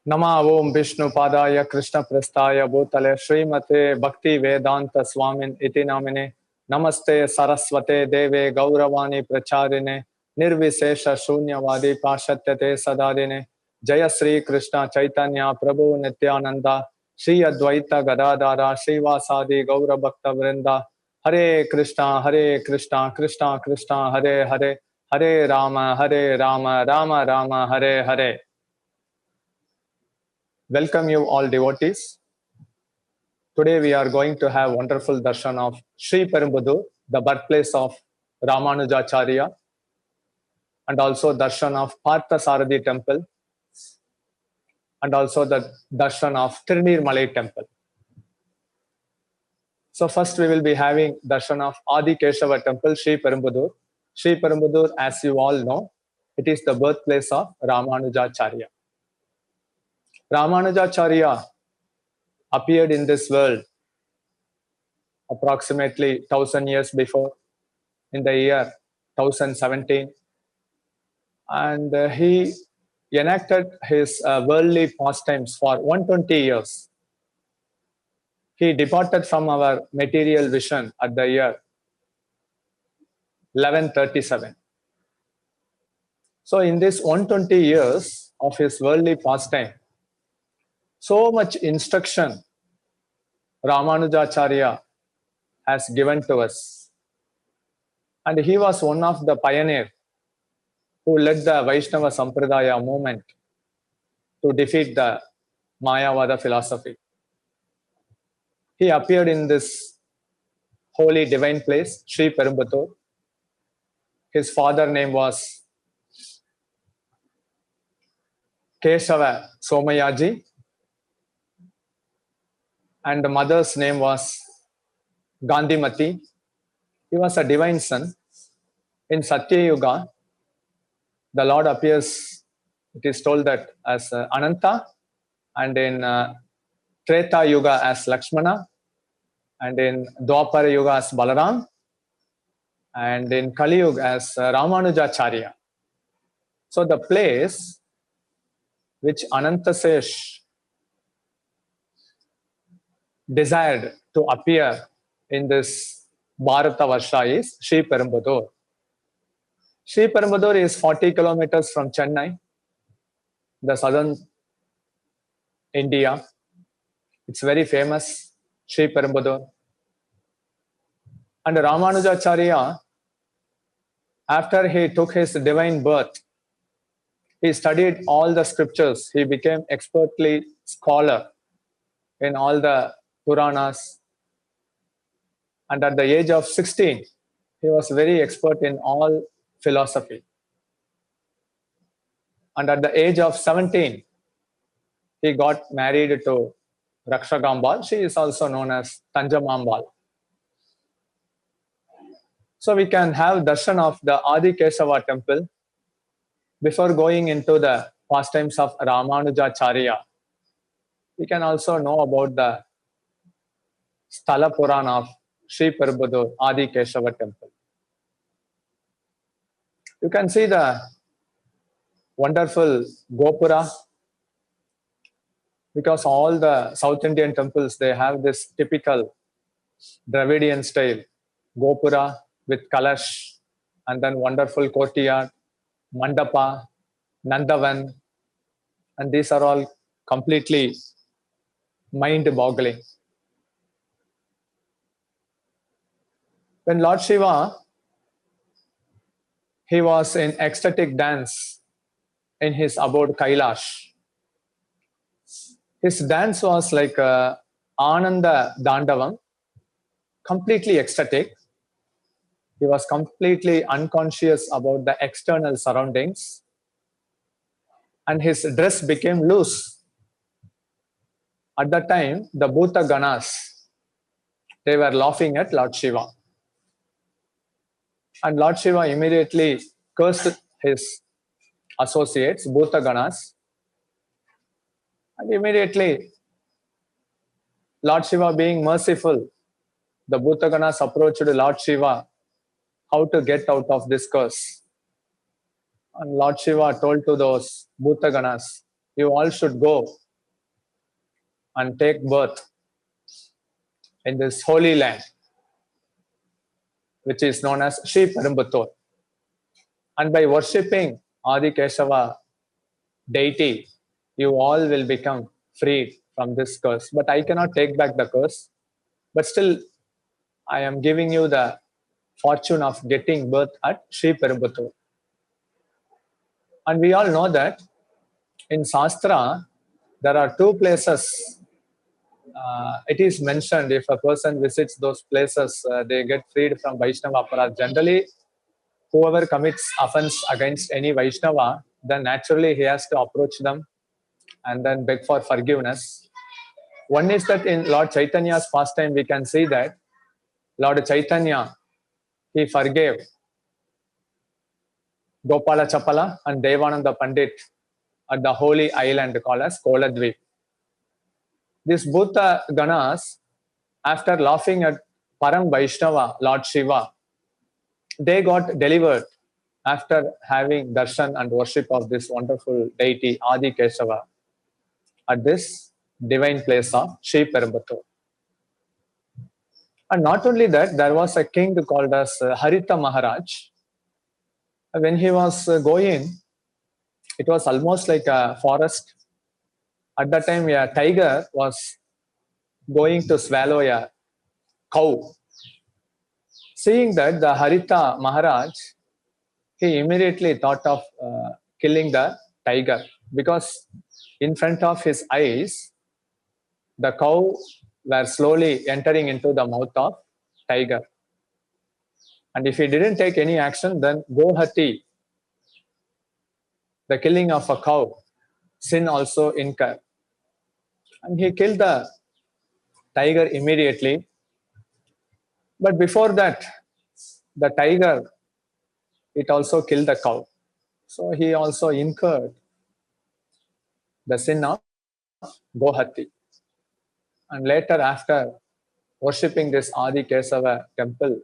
Nama Om Vishnu Padaya Krishna Prasthaya Bhutale Srimate Bhakti Vedanta Swamin Iti Namine Namaste Saraswate Deve Gauravani Pracharine Nirvisesha Shunyavadi Pashatyate Sadadine Jaya Sri Krishna Chaitanya Prabhu Nityananda Shri Advaita Gadadara Srivasadi Gaura Bhakta Vrinda Hare Krishna Krishna Krishna Hare Hare Hare Rama Rama Rama Hare Hare. Welcome you all devotees. Today we are going to have wonderful darshan of Sri Perumbudur, the birthplace of Ramanujacharya, and also darshan of Parthasarathi temple, and also the darshan of Tirunirmalai temple. So first we will be having darshan of Adi Keshava temple, Sri Perumbudur. Sri Perumbudur, as you all know, it is the birthplace of Ramanujacharya. Ramanujacharya appeared in this world approximately 1000 years before, in the year 1017, and he enacted his worldly pastimes for 120 years. He departed from our material vision at the year 1137. So in this 120 years of his worldly pastime, so much instruction Ramanujacharya has given to us. And he was one of the pioneers who led the Vaishnava Sampradaya movement to defeat the Mayavada philosophy. He appeared in this holy divine place, Sri Perumbudur. His father name was Keshava Somayaji, and the mother's name was Gandhimati. He was a divine son. In Satya Yuga, the Lord appears, it is told that as Ananta, and in Treta Yuga as Lakshmana, and in Dwapara Yuga as Balaram, and in Kali Yuga as Ramanujacharya. So the place which Anantasesh desired to appear in this Bharata Varsha is Sri Perumbudur. Sri Perumbudur is 40 kilometers from Chennai, the southern India. It's very famous, Sri Perumbudur. And Ramanujacharya, after he took his divine birth, he studied all the scriptures. He became expertly scholar in all the Puranas. And at the age of 16, he was very expert in all philosophy. And at the age of 17, he got married to Rakshagambal. She is also known as Tanjamambal. So we can have darshan of the Adi Keshava temple before going into the pastimes of Ramanujacharya. We can also know about the Sthala Purana of Sri Perumbudur Adi Keshava temple. You can see the wonderful Gopura, because all the South Indian temples, they have this typical Dravidian style Gopura with Kalash, and then wonderful courtyard, Mandapa, Nandavan, and these are all completely mind-boggling. When Lord Shiva, he was in ecstatic dance in his abode Kailash. His dance was like Ananda Dandavam, completely ecstatic. He was completely unconscious about the external surroundings, and his dress became loose. At that time, the Bhuta Ganas, they were laughing at Lord Shiva. And Lord Shiva immediately cursed his associates, Bhuta Ganas. And immediately, Lord Shiva being merciful, the Bhuta Ganas approached Lord Shiva how to get out of this curse. And Lord Shiva told to those Bhuta Ganas you all should go and take birth in this holy land, which is known as Sri Perumbutur. And by worshipping Adi Keshava deity, you all will become freed from this curse. But I cannot take back the curse. But still, I am giving you the fortune of getting birth at Sri Perumbutur. And we all know that in Shastra, there are two places. It is mentioned if a person visits those places, they get freed from Vaishnava aparadh. Generally, whoever commits offense against any Vaishnava, then naturally he has to approach them and then beg for forgiveness. One is that in Lord Chaitanya's pastime, we can see that Lord Chaitanya, he forgave Gopala Chapala and Devananda Pandit at the holy island called as Koladvip. These Bhuta Ganas, after laughing at Param Vaishnava, Lord Shiva, they got delivered after having darshan and worship of this wonderful deity Adi Keshava at this divine place of Sri Perumbutur. And not only that, there was a king called as Harita Maharaj. When he was going, it was almost like a forest. At that time, a tiger was going to swallow a cow. Seeing that, the Harita Maharaj, he immediately thought of killing the tiger, because in front of his eyes, the cow were slowly entering into the mouth of tiger. And if he didn't take any action, then Gohati, the killing of a cow, sin also incur. And he killed the tiger immediately. But before that, the tiger, it also killed the cow. So he also incurred the sin of Gohati. And later, after worshipping this Adi Kesava temple,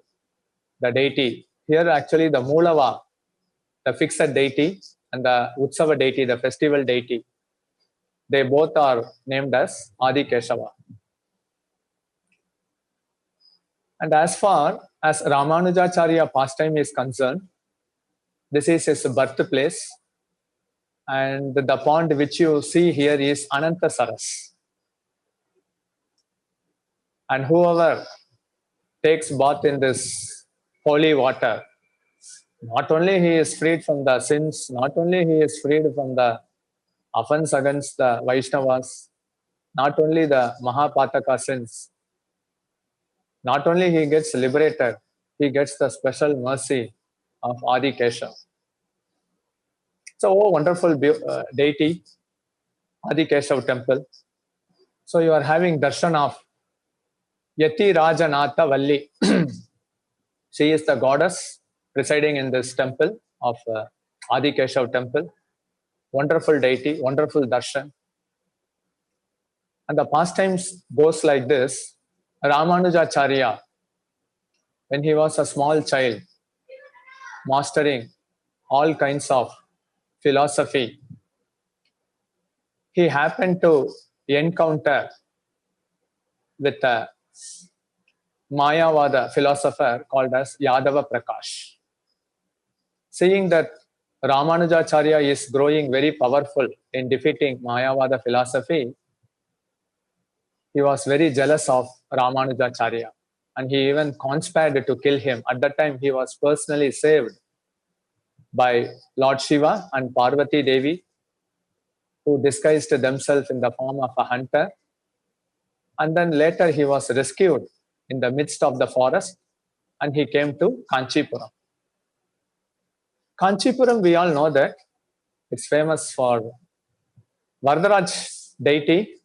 the deity, here actually the Moolava, the fixed deity, and the Utsava deity, the festival deity, they both are named as Adi Keshava. And as far as Ramanujacharya pastime is concerned, this is his birthplace. And the pond which you see here is Ananta Saras. And whoever takes bath in this holy water, not only he is freed from the sins, not only he is freed from the offense against the Vaishnavas, not only the Mahapataka sins, not only he gets liberated, he gets the special mercy of Adi Kesha. So, oh, wonderful deity, Adi Keshav temple. So, you are having darshan of Yati Rajanatha Valli. She is the goddess residing in this temple of Adi Keshav temple. Wonderful deity, wonderful darshan. And the pastimes goes like this. Ramanujacharya, when he was a small child, mastering all kinds of philosophy, he happened to encounter with a Mayavada philosopher called as Yadava Prakash. Seeing that Ramanujacharya is growing very powerful in defeating Mayavada philosophy, he was very jealous of Ramanujacharya, and he even conspired to kill him. At that time, he was personally saved by Lord Shiva and Parvati Devi, who disguised themselves in the form of a hunter. And then later he was rescued in the midst of the forest, and he came to Kanchipuram. Kanchipuram, we all know that it's famous for Varadaraj deity,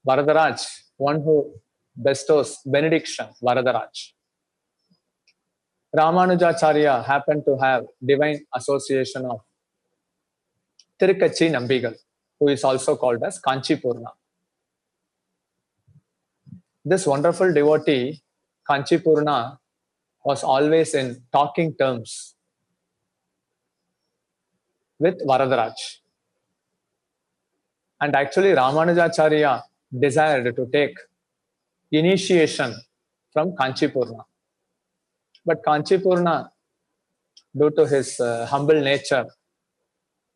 Varadaraj, one who bestows benediction, Varadaraj. Ramanujacharya happened to have divine association of Tirukachi Nambigal, who is also called as Kanchipurna. This wonderful devotee, Kanchipurna, was always in talking terms with Varadaraj. And actually, Ramanujacharya desired to take initiation from Kanchipurna. But Kanchipurna, due to his humble nature,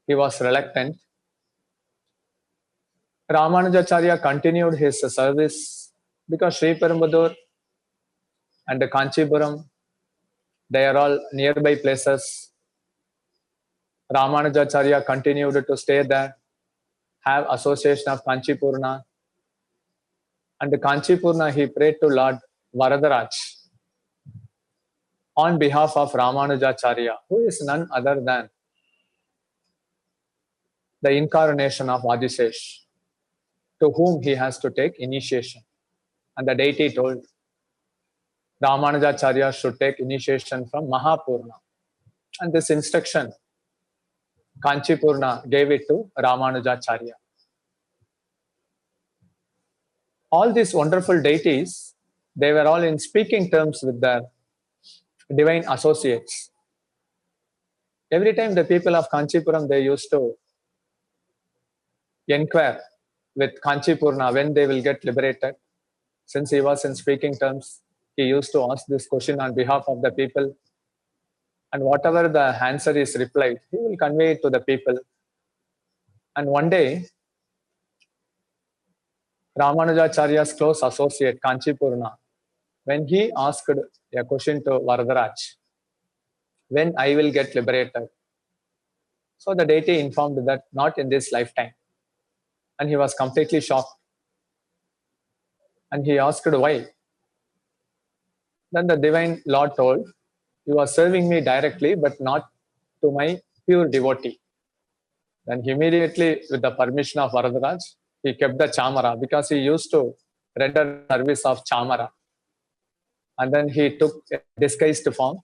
he was reluctant. Ramanujacharya continued his service because Sri Perumbudur and Kanchipuram, they are all nearby places. Ramanujacharya continued to stay there, have association of Kanchipurna. And Kanchipurna, he prayed to Lord Varadaraj on behalf of Ramanujacharya, who is none other than the incarnation of Adisesh, to whom he has to take initiation. And the deity told Ramanujacharya should take initiation from Mahapurna. And this instruction, Kanchipurna gave it to Ramanujacharya. All these wonderful deities, they were all in speaking terms with their divine associates. Every time the people of Kanchipuram, they used to inquire with Kanchipurna when they will get liberated. Since he was in speaking terms, he used to ask this question on behalf of the people. And whatever the answer is replied, he will convey it to the people. And one day, Ramanujacharya's close associate, Kanchipurna, when he asked a question to Varadaraj, when I will get liberated. So the deity informed that not in this lifetime. And he was completely shocked. And he asked why. Then the divine Lord told, you are serving me directly, but not to my pure devotee. Then immediately, with the permission of Varadaraj, he kept the chamara because he used to render service of chamara. And then he took a disguised form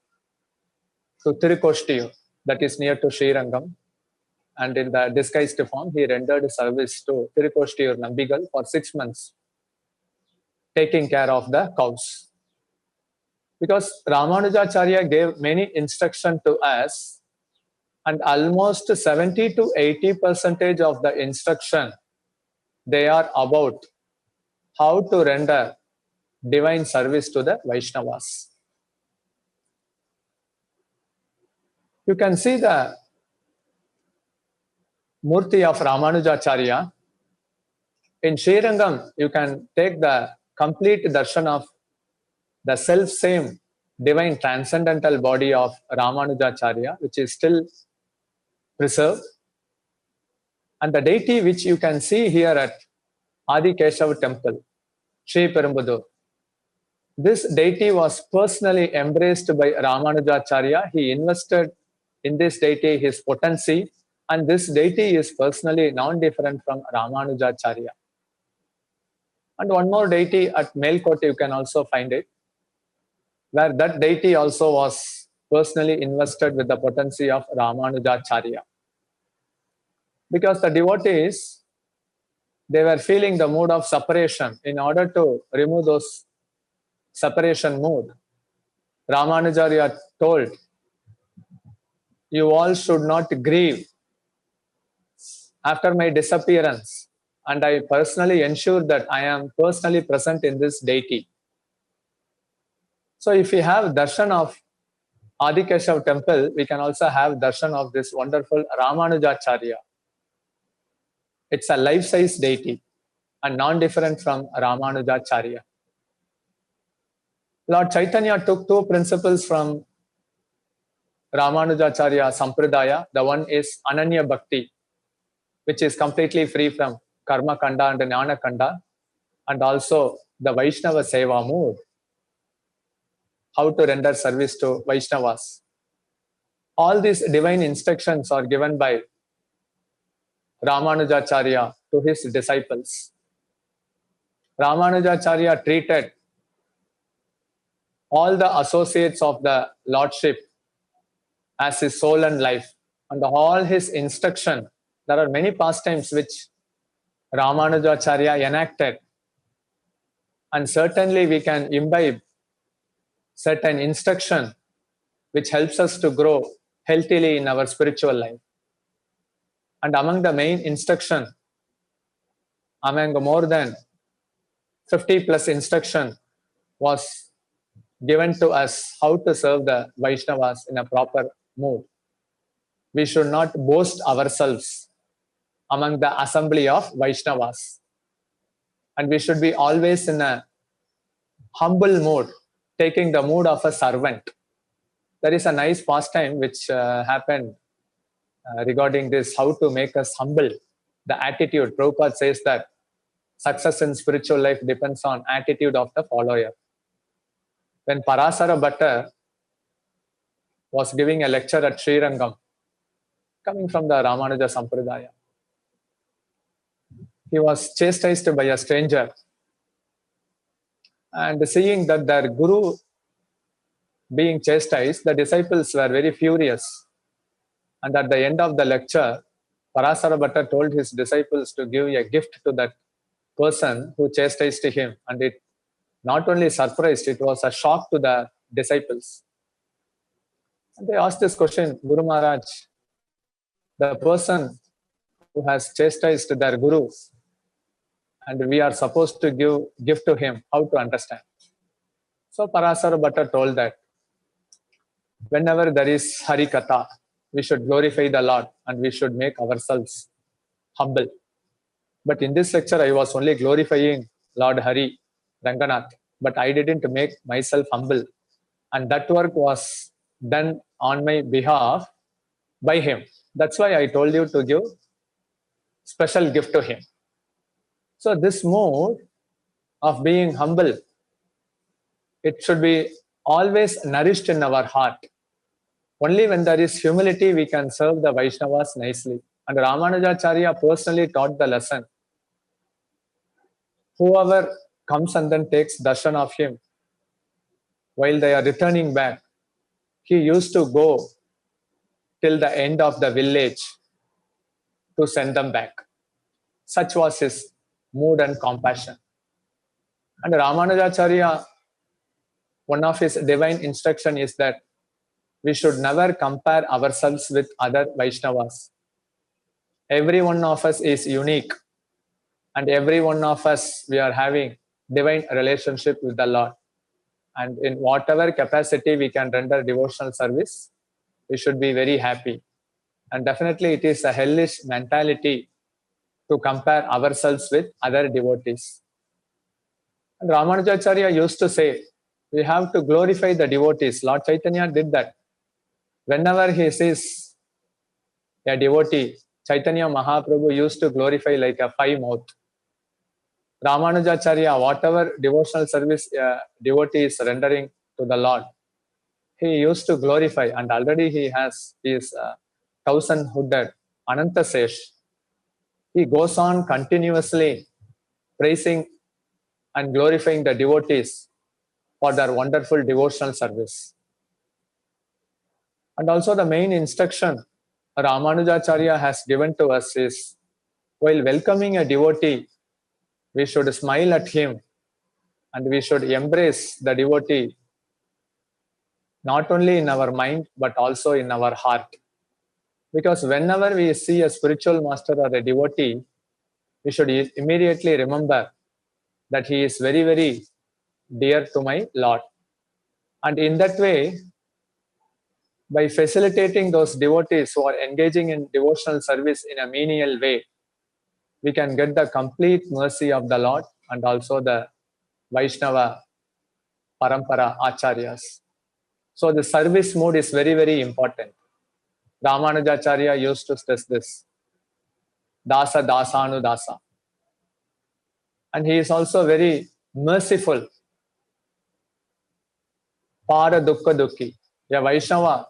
to Tirukoshtiyu, that is near to Srirangam. And in the disguised form, he rendered service to Tirukoshtiyu Nambigal for 6 months, taking care of the cows. Because Ramanujacharya gave many instructions to us, and almost 70 to 80% of the instruction, they are about how to render divine service to the Vaishnavas. You can see the Murti of Ramanujacharya. In Srirangam, you can take the complete darshan of the self-same divine transcendental body of Ramanujacharya, which is still preserved. And the deity which you can see here at Adi Keshav temple, Sri Perumbudur, this deity was personally embraced by Ramanujacharya. He invested in this deity his potency, and this deity is personally non-different from Ramanujacharya. And one more deity at Melkote, you can also find it, where that deity also was personally invested with the potency of Ramanujacharya. Because the devotees, they were feeling the mood of separation. In order to remove those separation mood, Ramanujacharya told, you all should not grieve after my disappearance. And I personally ensure that I am personally present in this deity. So if we have darshan of Adi Keshav temple, we can also have darshan of this wonderful Ramanujacharya. It's a life-size deity and non-different from Ramanujacharya. Lord Chaitanya took 2 principles from Ramanujacharya Sampradaya. The one is Ananya Bhakti, which is completely free from Karma Kanda and Jnana Kanda, and also the Vaishnava Seva mood, how to render service to Vaishnavas. All these divine instructions are given by Ramanujacharya to his disciples. Ramanujacharya treated all the associates of the Lordship as his soul and life, and all his instruction. There are many pastimes which Ramanujacharya enacted, and certainly we can imbibe certain instruction which helps us to grow healthily in our spiritual life. And among the main instruction among more than 50 plus instruction was given to us how to serve the Vaishnavas in a proper mood. We should not boast ourselves among the assembly of Vaishnavas. And we should be always in a humble mood, taking the mood of a servant. There is a nice pastime which happened regarding this, how to make us humble. The attitude, Prabhupada says that success in spiritual life depends on attitude of the follower. When Parasara Bhatta was giving a lecture at Srirangam, coming from the Ramanuja Sampradaya, he was chastised by a stranger. And seeing that their guru being chastised, the disciples were very furious. And at the end of the lecture, Parasara Bhatta told his disciples to give a gift to that person who chastised him. And it not only surprised, it was a shock to the disciples. And they asked this question, Guru Maharaj, the person who has chastised their guru, and we are supposed to give gift to him, how to understand? So Parasara Bhatta told that whenever there is Hari Katha, we should glorify the Lord and we should make ourselves humble. But in this lecture, I was only glorifying Lord Hari, Ranganath, but I didn't make myself humble. And that work was done on my behalf by him. That's why I told you to give special gift to him. So this mood of being humble, it should be always nourished in our heart. Only when there is humility, we can serve the Vaishnavas nicely. And Ramanujacharya personally taught the lesson. Whoever comes and then takes darshan of him, while they are returning back, he used to go till the end of the village to send them back. Such was his mood and compassion. And Ramanujacharya, one of his divine instruction is that we should never compare ourselves with other Vaishnavas. Every one of us is unique, and every one of us, we are having divine relationship with the Lord. And in whatever capacity we can render devotional service, we should be very happy. And definitely it is a hellish mentality to compare ourselves with other devotees. And Ramanujacharya used to say, we have to glorify the devotees. Lord Chaitanya did that. Whenever he sees a devotee, Chaitanya Mahaprabhu used to glorify like a five-mouth. Ramanujacharya, whatever devotional service a devotee is rendering to the Lord, he used to glorify, and already he has his 1,000-hooded Anantasesh. He goes on continuously praising and glorifying the devotees for their wonderful devotional service. And also the main instruction Ramanujacharya has given to us is, while welcoming a devotee, we should smile at him and we should embrace the devotee not only in our mind but also in our heart. Because whenever we see a spiritual master or a devotee, we should immediately remember that he is very, very dear to my Lord. And in that way, by facilitating those devotees who are engaging in devotional service in a menial way, we can get the complete mercy of the Lord and also the Vaishnava Parampara Acharyas. So the service mode is very, very important. Ramanujacharya used to stress this. Dasa dasanu dasa. And he is also very merciful. Para dukkha dukhi. A Vaishnava,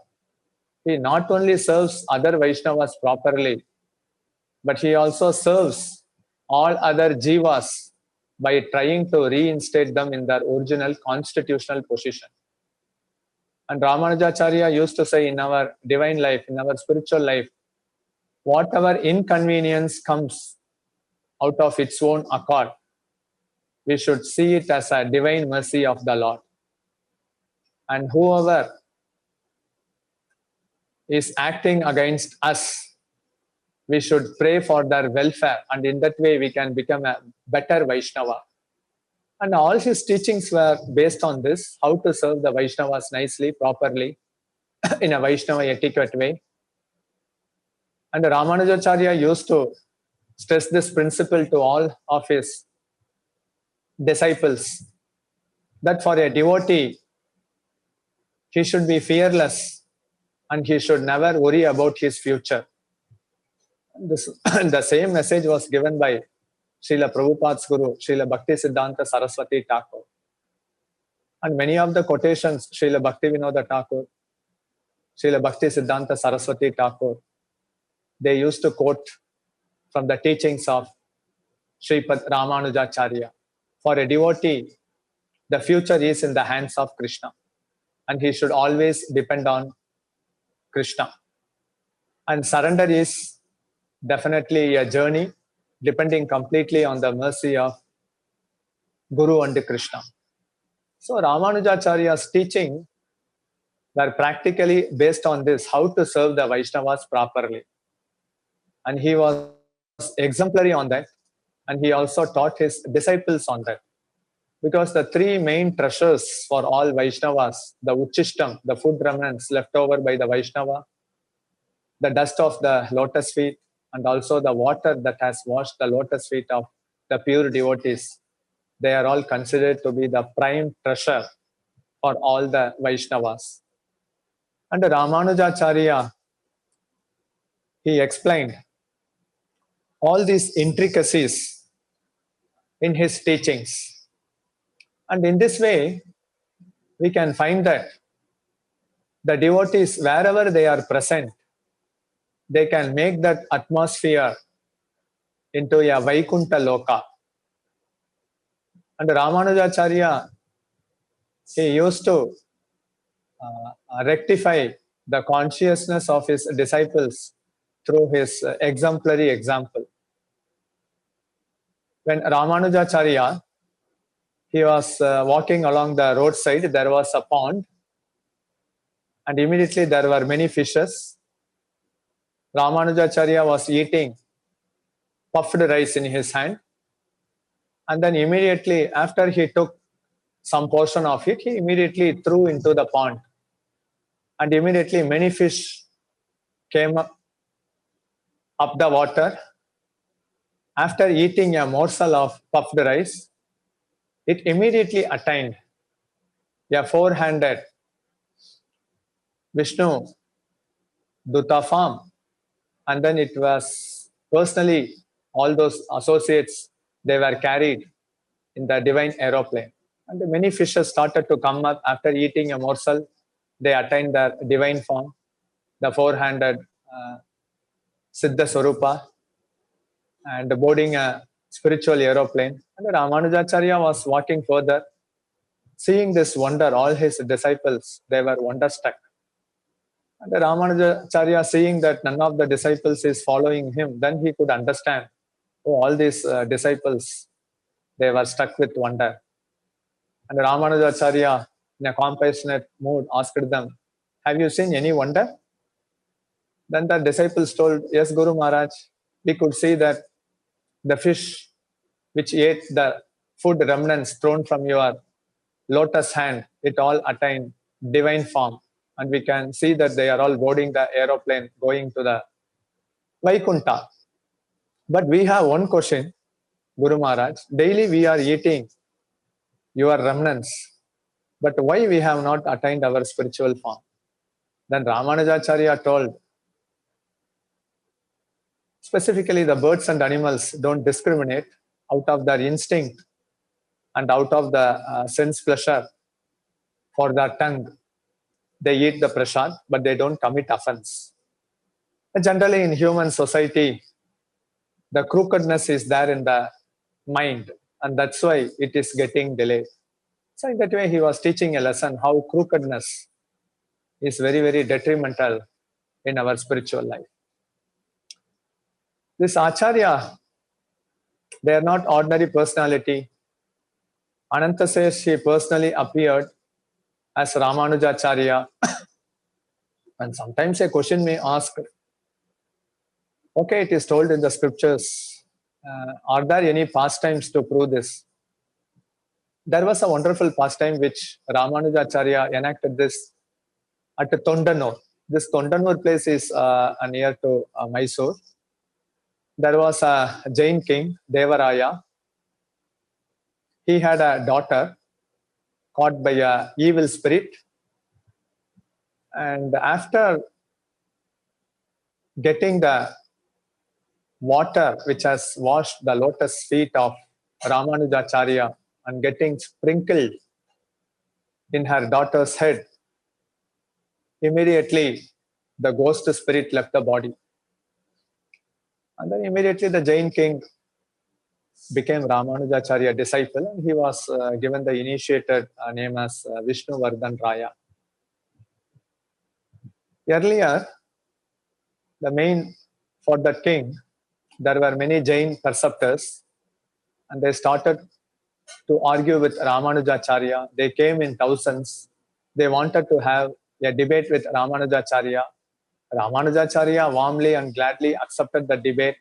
he not only serves other Vaishnavas properly, but he also serves all other jivas by trying to reinstate them in their original constitutional position. And Ramanujacharya used to say, in our divine life, in our spiritual life, whatever inconvenience comes out of its own accord, we should see it as a divine mercy of the Lord. And whoever is acting against us, we should pray for their welfare, and in that way we can become a better Vaishnava. And all his teachings were based on this, how to serve the Vaishnavas nicely, properly, in a Vaishnava etiquette way. And Ramanujacharya used to stress this principle to all of his disciples, that for a devotee, he should be fearless and he should never worry about his future. This, the same message was given by Srila Prabhupada's Guru, Srila Bhakti Siddhanta Saraswati Thakur. And many of the quotations, Srila Bhakti Vinoda Thakur, Srila Bhakti Siddhanta Saraswati Thakur, they used to quote from the teachings of Sripad Ramanujacharya. For a devotee, the future is in the hands of Krishna, and he should always depend on Krishna. And surrender is definitely a journey depending completely on the mercy of Guru and Krishna. So Ramanujacharya's teaching were practically based on this, how to serve the Vaishnavas properly. And he was exemplary on that. And he also taught his disciples on that. Because the three main treasures for all Vaishnavas, the Uchishtam, the food remnants left over by the Vaishnava, the dust of the lotus feet, and also the water that has washed the lotus feet of the pure devotees, they are all considered to be the prime treasure for all the Vaishnavas. And Ramanujacharya, he explained all these intricacies in his teachings. And in this way, we can find that the devotees, wherever they are present, they can make that atmosphere into a Vaikuntha Loka. And Ramanujacharya, he used to rectify the consciousness of his disciples through his exemplary example. When Ramanujacharya, he was walking along the roadside, there was a pond, and immediately there were many fishes. Ramanujacharya was eating puffed rice in his hand, and then immediately after he took some portion of it, he immediately threw into the pond, and immediately many fish came up the water. After eating a morsel of puffed rice, it immediately attained a four-handed Vishnu Duta form, and then it was personally, all those associates, they were carried in the divine aeroplane. And many fishes started to come up after eating a morsel. They attained their divine form, the four-handed Siddha Swarupa, and boarding a spiritual aeroplane. And Ramanujacharya was walking further. Seeing this wonder, all his disciples, they were wonderstruck. And Ramanujacharya, seeing that none of the disciples is following him, then he could understand, oh, all these disciples, they were struck with wonder. And Ramanujacharya, in a compassionate mood, asked them, have you seen any wonder? Then the disciples told, yes, Guru Maharaj, we could see that the fish which ate the food remnants thrown from your lotus hand, it all attained divine form. And we can see that they are all boarding the aeroplane going to the Vaikuntha. But we have one question, Guru Maharaj. Daily we are eating your remnants, but why we have not attained our spiritual form? Then Ramanujacharya told, specifically the birds and animals don't discriminate out of their instinct and out of the sense pleasure for their tongue. They eat the prasad, but they don't commit offense. Generally in human society, the crookedness is there in the mind, and that's why it is getting delayed. So in that way, he was teaching a lesson how crookedness is very, very detrimental in our spiritual life. This Acharya, they are not ordinary personality. Ananta says he personally appeared as Ramanujacharya. And sometimes a question may ask, Okay, it is told in the scriptures. Are there any pastimes to prove this? There was a wonderful pastime which Ramanujacharya enacted this at Tondanur. This Tondanur place is near to Mysore. There was a Jain king, Devaraya. He had a daughter caught by a evil spirit. And after getting the water which has washed the lotus feet of Ramanujacharya and getting sprinkled in her daughter's head, immediately the ghost spirit left the body. And then immediately the Jain king became Ramanujacharya disciple, and he was given the initiated name as Vishnuvardhan Raya. Earlier, the main for that king, there were many Jain preceptors, and they started to argue with Ramanujacharya. They came in thousands. They wanted to have a debate with Ramanujacharya. Ramanujacharya warmly and gladly accepted the debate.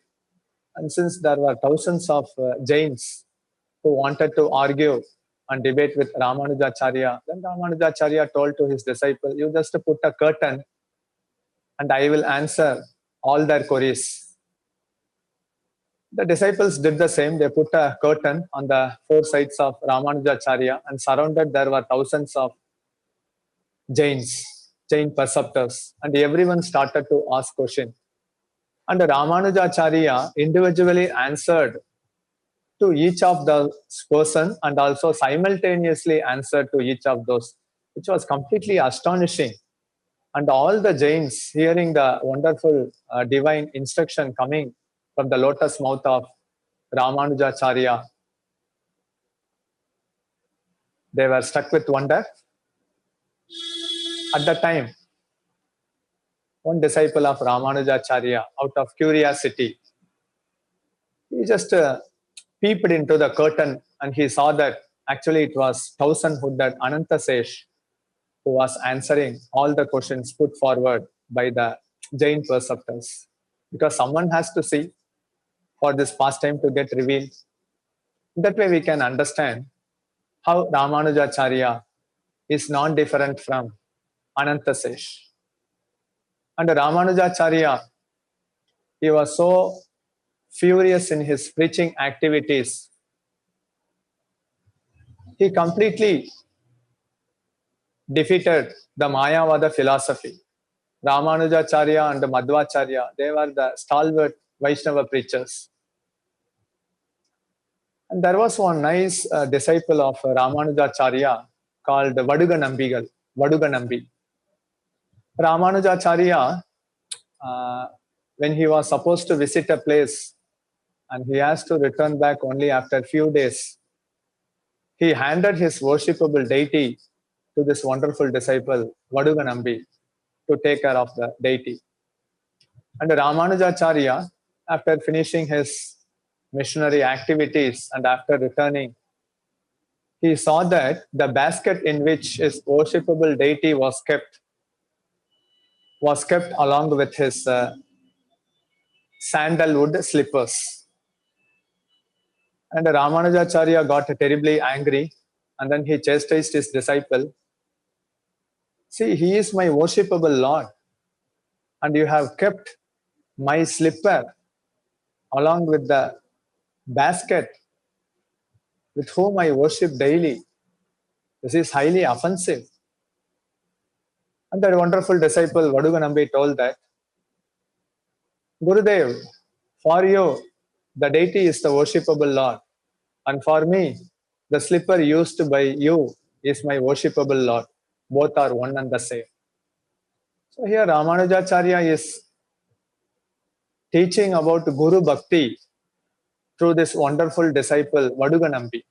And since there were thousands of Jains who wanted to argue and debate with Ramanujacharya, then Ramanujacharya told to his disciple, "You just put a curtain and I will answer all their queries." The disciples did the same. They put a curtain on the four sides of Ramanujacharya, and surrounded there were thousands of Jains, Jain preceptors, and everyone started to ask questions. And Ramanujacharya individually answered to each of the person and also simultaneously answered to each of those, which was completely astonishing. And all the Jains, hearing the wonderful divine instruction coming from the lotus mouth of Ramanujacharya, they were struck with wonder. At the time, one disciple of Ramanujacharya, out of curiosity, he just peeped into the curtain and he saw that actually it was thousand-hooded Anantasesh who was answering all the questions put forward by the Jain preceptors. Because someone has to see for this pastime to get revealed. That way we can understand how Ramanujacharya is non-different from Anantasesh. And Ramanujacharya, he was so furious in his preaching activities. He completely defeated the Mayavada philosophy. Ramanujacharya and Madhvacharya, they were the stalwart Vaishnava preachers. And there was one nice disciple of Ramanujacharya called Vaduganambi. Ramanujacharya, when he was supposed to visit a place and he has to return back only after a few days, he handed his worshipable deity to this wonderful disciple, Vaduganambi, to take care of the deity. And Ramanujacharya, after finishing his missionary activities and after returning, he saw that the basket in which his worshipable deity was kept along with his sandalwood slippers. And Ramanujacharya got terribly angry, and then he chastised his disciple. "See, he is my worshipable Lord, and you have kept my slipper along with the basket with whom I worship daily. This is highly offensive." And that wonderful disciple Vaduganambi told that, "Gurudev, for you, the deity is the worshipable Lord, and for me, the slipper used by you is my worshipable Lord. Both are one and the same." So here Ramanujacharya is teaching about Guru Bhakti through this wonderful disciple Vaduganambi.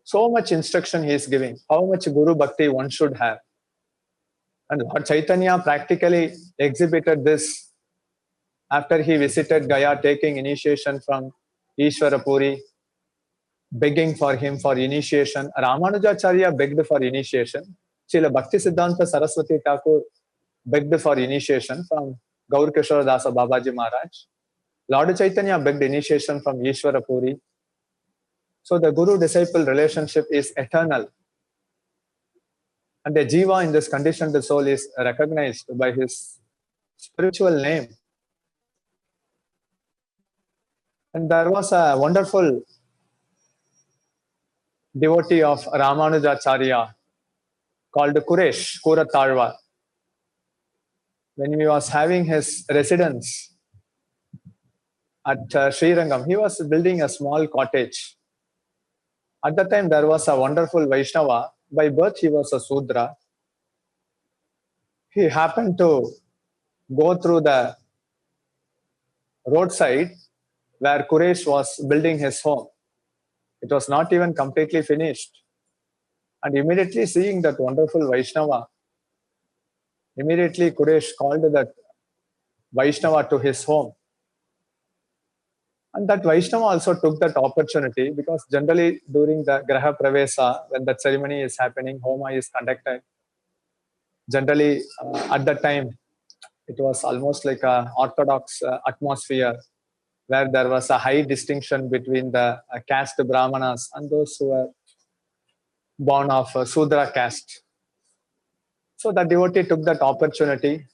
So much instruction he is giving, how much Guru Bhakti one should have. And Lord Chaitanya practically exhibited this after he visited Gaya, taking initiation from Ishvara Puri, begging for him for initiation. Ramanujacharya begged for initiation. Srila Bhakti Siddhanta Saraswati Thakur begged for initiation from Gaur Kishore Dasa Babaji Maharaj. Lord Chaitanya begged initiation from Ishvara Puri. So the guru-disciple relationship is eternal. And the jiva in this conditioned soul is recognized by his spiritual name. And there was a wonderful devotee of Ramanujacharya called Kuresh Kuratalwar. When he was having his residence at Srirangam, he was building a small cottage. At that time, there was a wonderful Vaishnava. By birth, he was a Sudra. He happened to go through the roadside where Kuresh was building his home. It was not even completely finished. And immediately seeing that wonderful Vaishnava, immediately Kuresh called that Vaishnava to his home. And that Vaishnava also took that opportunity, because generally during the Graha Pravesa, when that ceremony is happening, Homa is conducted. Generally, at that time, it was almost like a orthodox atmosphere where there was a high distinction between the caste Brahmanas and those who were born of Sudra caste. So the devotee took that opportunity,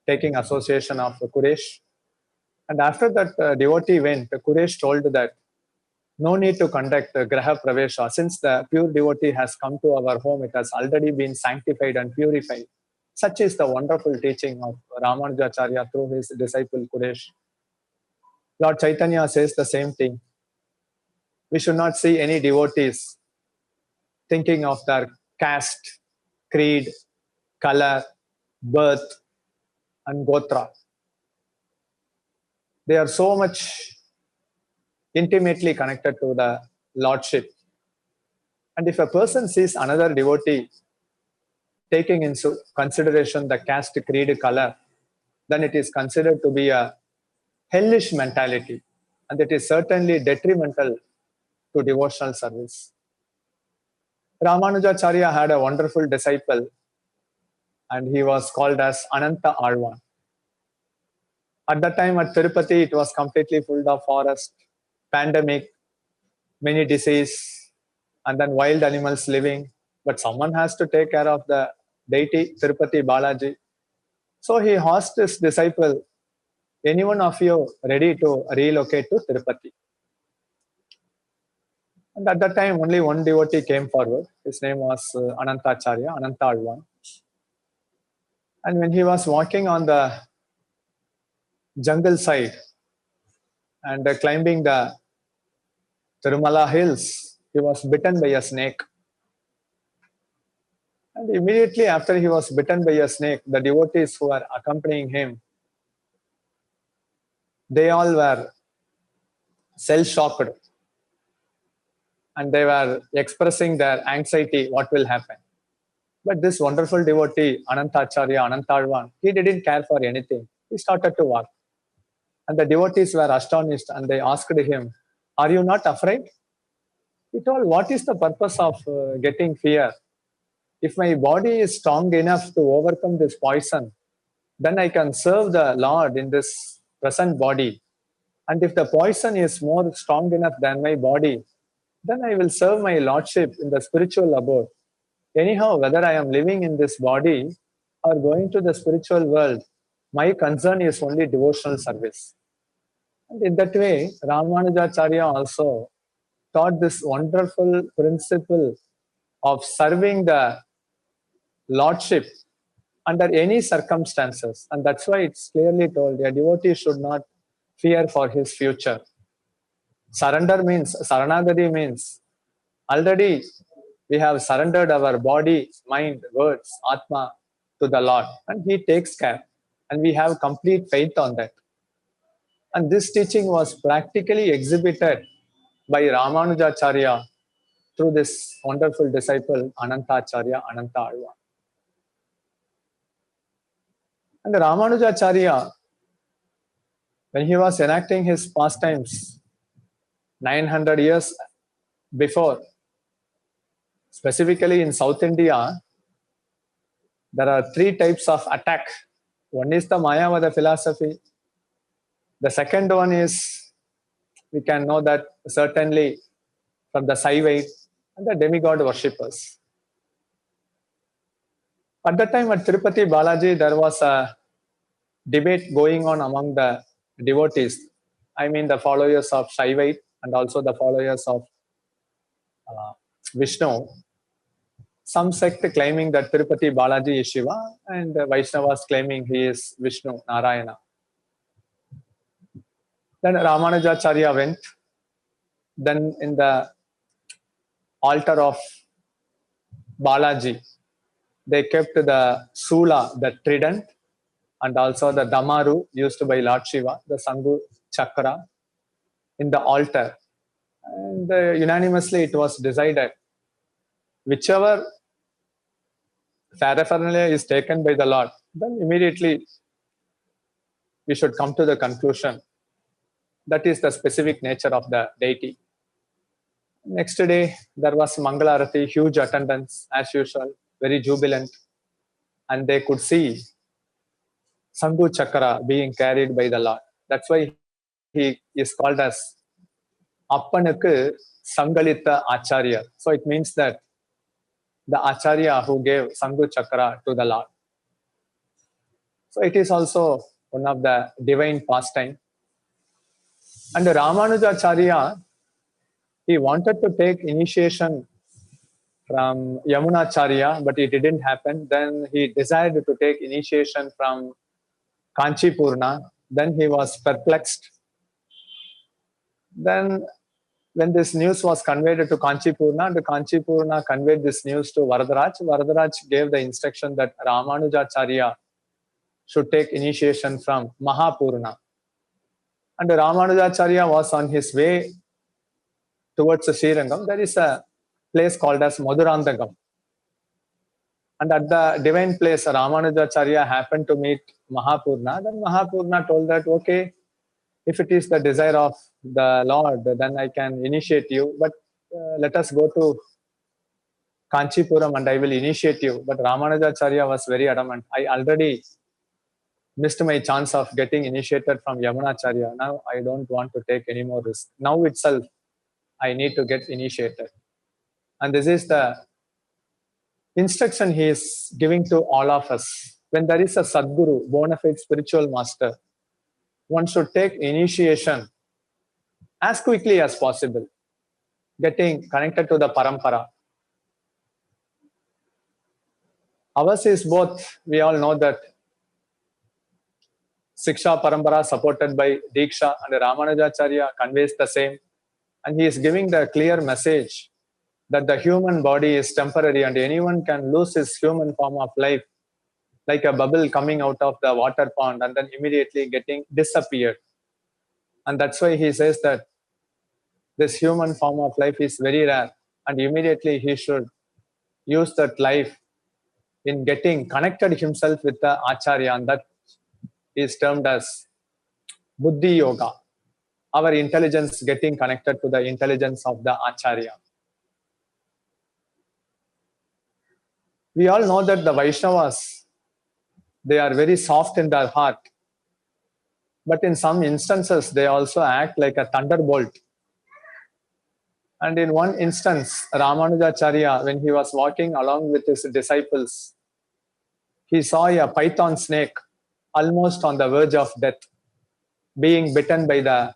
taking association of Kuresh. And after that devotee went, Kuresh told that no need to conduct Graha Pravesha. Since the pure devotee has come to our home, it has already been sanctified and purified. Such is the wonderful teaching of Ramanujacharya through his disciple Kuresh. Lord Chaitanya says the same thing. We should not see any devotees thinking of their caste, creed, color, birth, and gotra. They are so much intimately connected to the Lordship. And if a person sees another devotee taking into consideration the caste, creed, color, then it is considered to be a hellish mentality. And it is certainly detrimental to devotional service. Ramanujacharya had a wonderful disciple, and he was called as Ananta Alvan. At that time at Tirupati, it was completely full of forest, pandemic, many disease, and then wild animals living. But someone has to take care of the deity, Tirupati Balaji. So he asked his disciple, any one of you ready to relocate to Tirupati? And at that time, only one devotee came forward. His name was Anantacharya, Ananta Alvan. And when he was walking on the jungle side and climbing the Tirumala hills, he was bitten by a snake. And immediately after he was bitten by a snake, the devotees who were accompanying him, they all were shell-shocked. And they were expressing their anxiety, what will happen. But this wonderful devotee, Anantacharya, Anantalvan, he didn't care for anything. He started to walk. And the devotees were astonished and they asked him, are you not afraid? He told, what is the purpose of getting fear? If my body is strong enough to overcome this poison, then I can serve the Lord in this present body. And if the poison is more strong enough than my body, then I will serve my Lordship in the spiritual abode. Anyhow, whether I am living in this body or going to the spiritual world, my concern is only devotional service. And in that way, Ramanujacharya also taught this wonderful principle of serving the Lordship under any circumstances. And that's why it's clearly told a devotee should not fear for his future. Surrender means, Saranagati means, already we have surrendered our body, mind, words, Atma to the Lord, and He takes care. And we have complete faith on that. And this teaching was practically exhibited by Ramanujacharya through this wonderful disciple, Anantacharya, Ananta Alvan. And Ramanujacharya, when he was enacting his pastimes 900 years before, specifically in South India, there are three types of attack One is the Mayavada philosophy. The second one is, we can know that certainly from the Saivite and the demigod worshippers. At that time at Tirupati Balaji, there was a debate going on among the devotees. I mean, the followers of Shaivite and also the followers of Vishnu. Some sect claiming that Tirupati Balaji is Shiva, and the Vaishnavas claiming he is Vishnu, Narayana. Then Ramanujacharya went. Then in the altar of Balaji, they kept the Sula, the trident, and also the Damaru used by Lord Shiva, the Sanghu Chakra, in the altar. And unanimously it was decided, whichever paraphernalia is taken by the Lord, then immediately we should come to the conclusion that is the specific nature of the deity. Next day, there was Mangalarati, huge attendance as usual, very jubilant, and they could see Sanghu Chakra being carried by the Lord. That's why he is called as Appanukku Sangalita Acharya. So it means that the Acharya who gave Sanghu Chakra to the Lord. So it is also one of the divine pastime. And Ramanujacharya, he wanted to take initiation from Yamunacharya, but it didn't happen. Then he decided to take initiation from Kanchipurna. Then he was perplexed. Then when this news was conveyed to Kanchipurna, the Kanchipurna conveyed this news to Varadaraj. Varadaraj gave the instruction that Ramanujacharya should take initiation from Mahapurna. And Ramanujacharya was on his way towards Srirangam. There is a place called as Madhurandagam. And at the divine place, Ramanujacharya happened to meet Mahapurna. Then Mahapurna told that, okay, if it is the desire of the Lord, then I can initiate you. But let us go to Kanchipuram and I will initiate you. But Ramanujacharya was very adamant. I already missed my chance of getting initiated from Yamunacharya. Now I don't want to take any more risk. Now itself, I need to get initiated. And this is the instruction he is giving to all of us. When there is a Sadguru, bona fide spiritual master, one should take initiation as quickly as possible, getting connected to the Parampara. Ours is both, we all know that Siksha Parampara supported by Diksha and Ramanujacharya conveys the same. And he is giving the clear message that the human body is temporary and anyone can lose his human form of life like a bubble coming out of the water pond and then immediately getting disappeared. And that's why he says that this human form of life is very rare and immediately he should use that life in getting connected himself with the Acharya, and that is termed as Buddhi Yoga. Our intelligence getting connected to the intelligence of the Acharya. We all know that the Vaishnavas, they are very soft in their heart. But in some instances, they also act like a thunderbolt. And in one instance, Ramanujacharya, when he was walking along with his disciples, he saw a python snake almost on the verge of death, being bitten by the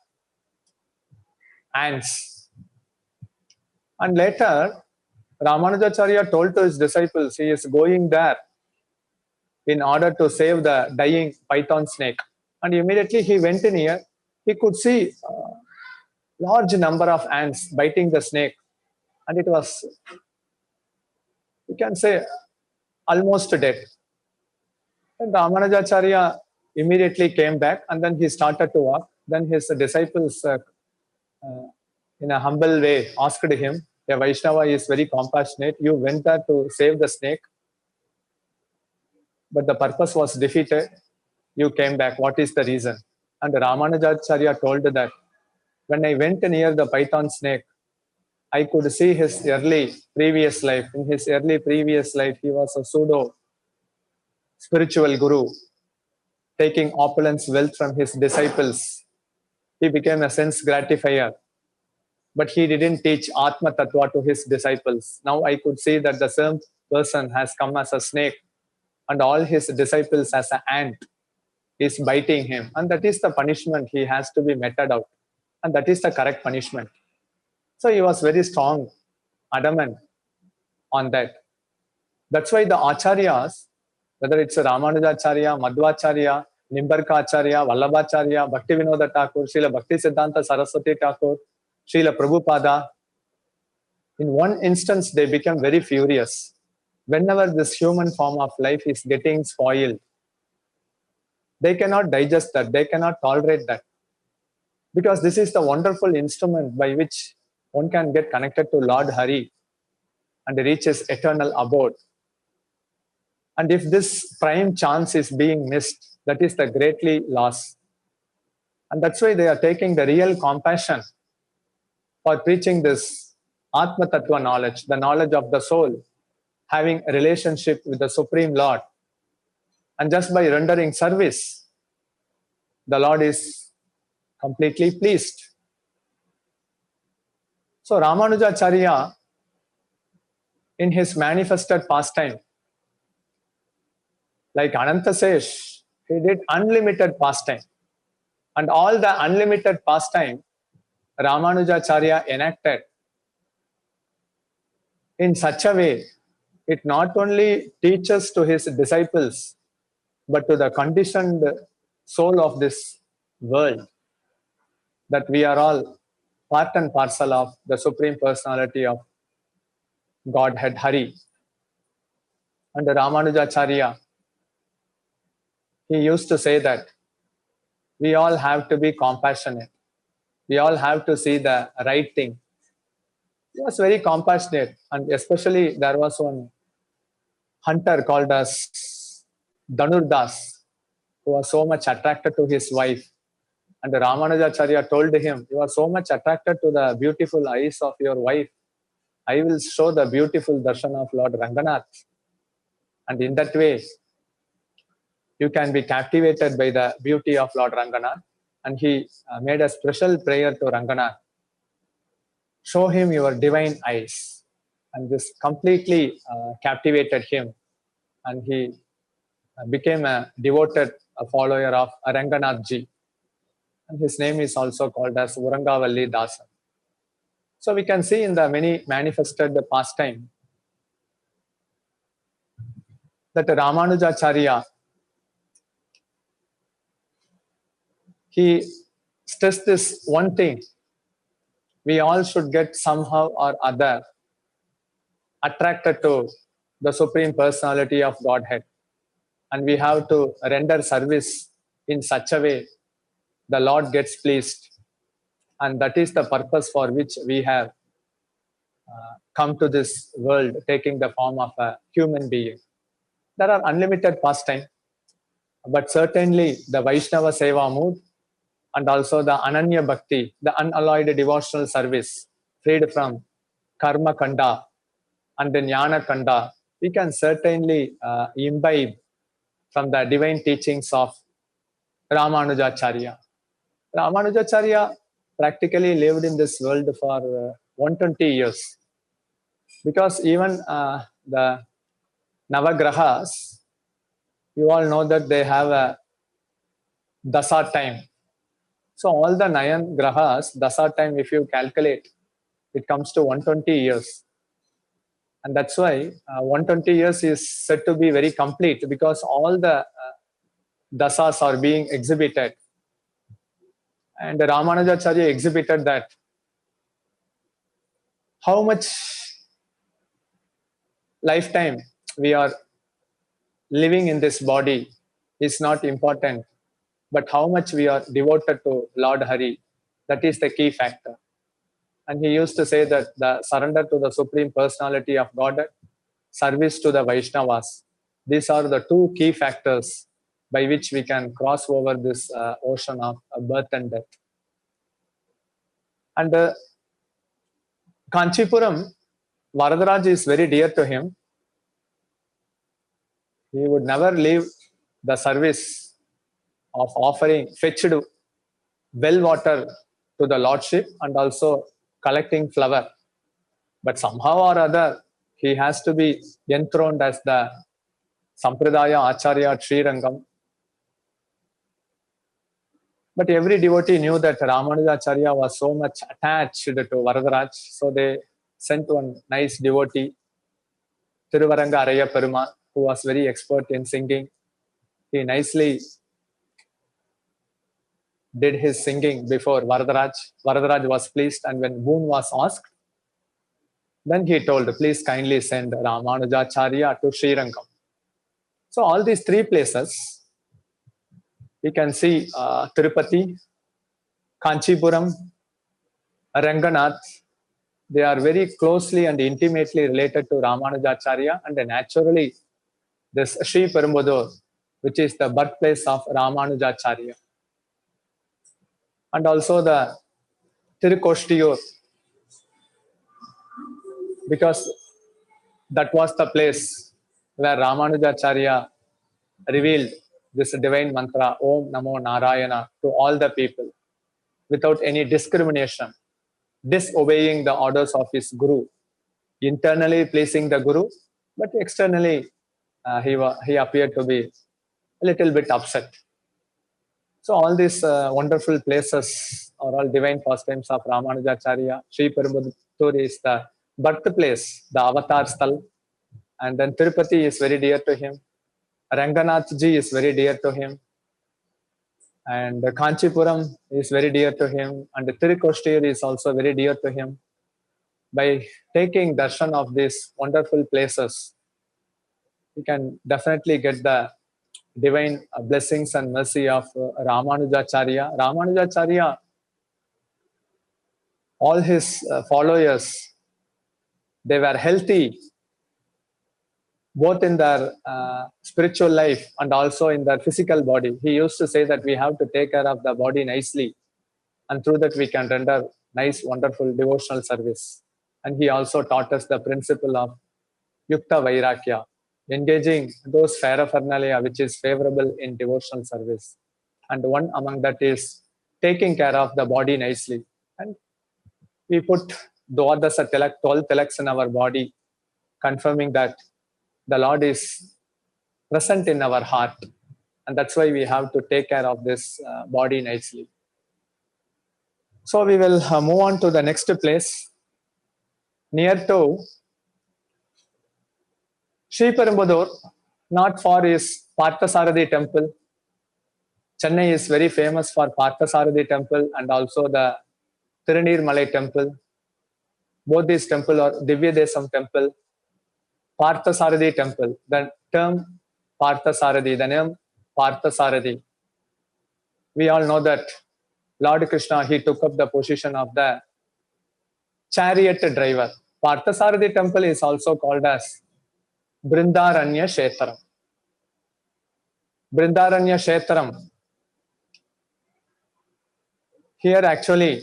ants. And later, Ramanujacharya told to his disciples he is going there in order to save the dying python snake. And immediately he went in here, he could see a large number of ants biting the snake. And it was, you can say, almost dead. And Ramanujacharya immediately came back and then he started to walk. Then his disciples, in a humble way, asked him, a Vaishnava is very compassionate. You went there to save the snake, but the purpose was defeated. You came back. What is the reason? And Ramanujacharya told that when I went near the python snake, I could see his early previous life. In his early previous life, he was a pseudo spiritual guru. taking opulence wealth from his disciples. He became a sense gratifier, but he didn't teach Atma Tattva to his disciples. Now I could see that the same person has come as a snake and all his disciples as an ant is biting him. And that is the punishment he has to be meted out. And that is the correct punishment. So he was very strong, adamant on that. That's why the acharyas, whether it's Ramanujacharya, Madhvacharya, Nimbarka Acharya, Vallabhacharya, Bhaktivinoda Thakur, Srila Bhakti Siddhanta Saraswati Thakur, Srila Prabhupada, in one instance they become very furious. Whenever this human form of life is getting spoiled, they cannot digest that, they cannot tolerate that. Because this is the wonderful instrument by which one can get connected to Lord Hari and reach his eternal abode. And if this prime chance is being missed, that is the greatly loss. And that's why they are taking the real compassion for preaching this Atma Tattva knowledge, the knowledge of the soul, having a relationship with the Supreme Lord. And just by rendering service, the Lord is completely pleased. So Ramanujacharya, in his manifested pastime, like Anantasesh, he did unlimited pastime. And all the unlimited pastime, Ramanujacharya enacted in such a way, it not only teaches to his disciples, but to the conditioned soul of this world, that we are all part and parcel of the Supreme Personality of Godhead Hari. And Ramanujacharya, he used to say that we all have to be compassionate. We all have to see the right thing. He was very compassionate, and especially there was one hunter called as Dhanurdas, who was so much attracted to his wife. And Ramanujacharya told him, you are so much attracted to the beautiful eyes of your wife. I will show the beautiful darshan of Lord Ranganath. And in that way, you can be captivated by the beauty of Lord Ranganath. And he made a special prayer to Ranganath. Show him your divine eyes. And this completely captivated him. And he became a devoted follower of Ranganath Ji. And his name is also called as Urangavalli Dasan. So we can see in the many manifested pastime that Ramanujacharya, he stressed this one thing: we all should get somehow or other attracted to the Supreme Personality of Godhead. And we have to render service in such a way the Lord gets pleased. And that is the purpose for which we have come to this world, taking the form of a human being. There are unlimited pastime, but certainly the Vaishnava Seva mood and also the Ananya Bhakti, the unalloyed devotional service, freed from Karma Kanda and the Jnana Kanda, we can certainly imbibe from the divine teachings of Ramanujacharya. Ramanujacharya practically lived in this world for 120 years, because even the Navagrahas, you all know that they have a dasa time. So all the 9 grahas, dasa time, if you calculate, it comes to 120 years. And that's why 120 years is said to be very complete, because all the dasas are being exhibited. And Ramanujacharya exhibited that how much lifetime we are living in this body is not important, but how much we are devoted to Lord Hari, that is the key factor. And he used to say that the surrender to the Supreme Personality of Godhead, service to the Vaishnavas, these are the 2 key factors by which we can cross over this ocean of birth and death. And Kanchipuram, Varadaraj is very dear to him. He would never leave the service of offering fetched well water to the lordship and also collecting flower. But somehow or other, he has to be enthroned as the Sampradaya Acharya at Srirangam. But every devotee knew that Ramanujacharya was so much attached to Varadaraj, so they sent one nice devotee, Thiruvaranga Araya Perumal, who was very expert in singing. He nicely did his singing before Varadaraj. Varadaraj was pleased, and when boon was asked, then he told, please kindly send Ramanujacharya to Srirangam. So all these three places, we can see Tirupati, Kanchipuram, Ranganath. They are very closely and intimately related to Ramanujacharya, and naturally, this Sri Perumbudur, which is the birthplace of Ramanujacharya, and also the Tirukoštiyur, because that was the place where Ramanujacharya revealed this divine mantra, Om Namo Narayana, to all the people without any discrimination, disobeying the orders of his Guru, internally pleasing the Guru, but externally he appeared to be a little bit upset. So all these wonderful places are all divine pastimes of Ramanujacharya. Sri Perumbudur is the birthplace, the avatar sthal, and then Tirupati is very dear to him. Ranganath ji is very dear to him, and Kanchipuram is very dear to him, and Tirukoštiyur is also very dear to him. By taking darshan of these wonderful places, we can definitely get the divine blessings and mercy of Ramanujacharya. Ramanujacharya, all his followers, they were healthy both in their spiritual life and also in their physical body. He used to say that we have to take care of the body nicely, and through that we can render nice, wonderful devotional service. And he also taught us the principle of Yukta Vairakya, engaging those paraphernalia which is favorable in devotional service. And one among that is taking care of the body nicely. And we put Dwadasa Tilak, 12 tilaks in our body, confirming that the Lord is present in our heart. And that's why we have to take care of this body nicely. So we will move on to the next place. Near to Sri Perumbudur, not far is Parthasarathi temple. Chennai is very famous for Parthasarathi temple and also the Tirunirmalai temple. Both these temples are Divya Desam temple, Parthasarathi temple. The term Parthasarathi, the name Parthasarathi. We all know that Lord Krishna, he took up the position of the chariot driver. Parthasarathi temple is also called as Brindaranya Kshetram. Brindaranya Kshetram. Here actually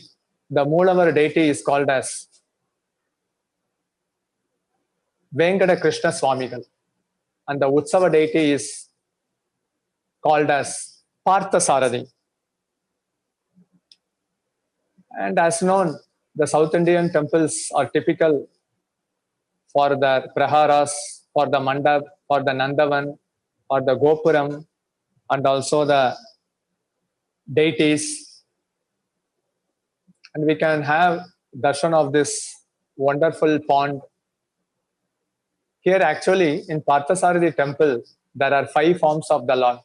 the Moolamar deity is called as Venkata Krishna Swamigal, and the Utsava deity is called as Parthasarathi. And as known, the South Indian temples are typical for the praharas, for the mandap, for the Nandavan, for the Gopuram, and also the deities. And we can have darshan of this wonderful pond. Here actually in Parthasarathi temple, there are 5 forms of the Lord.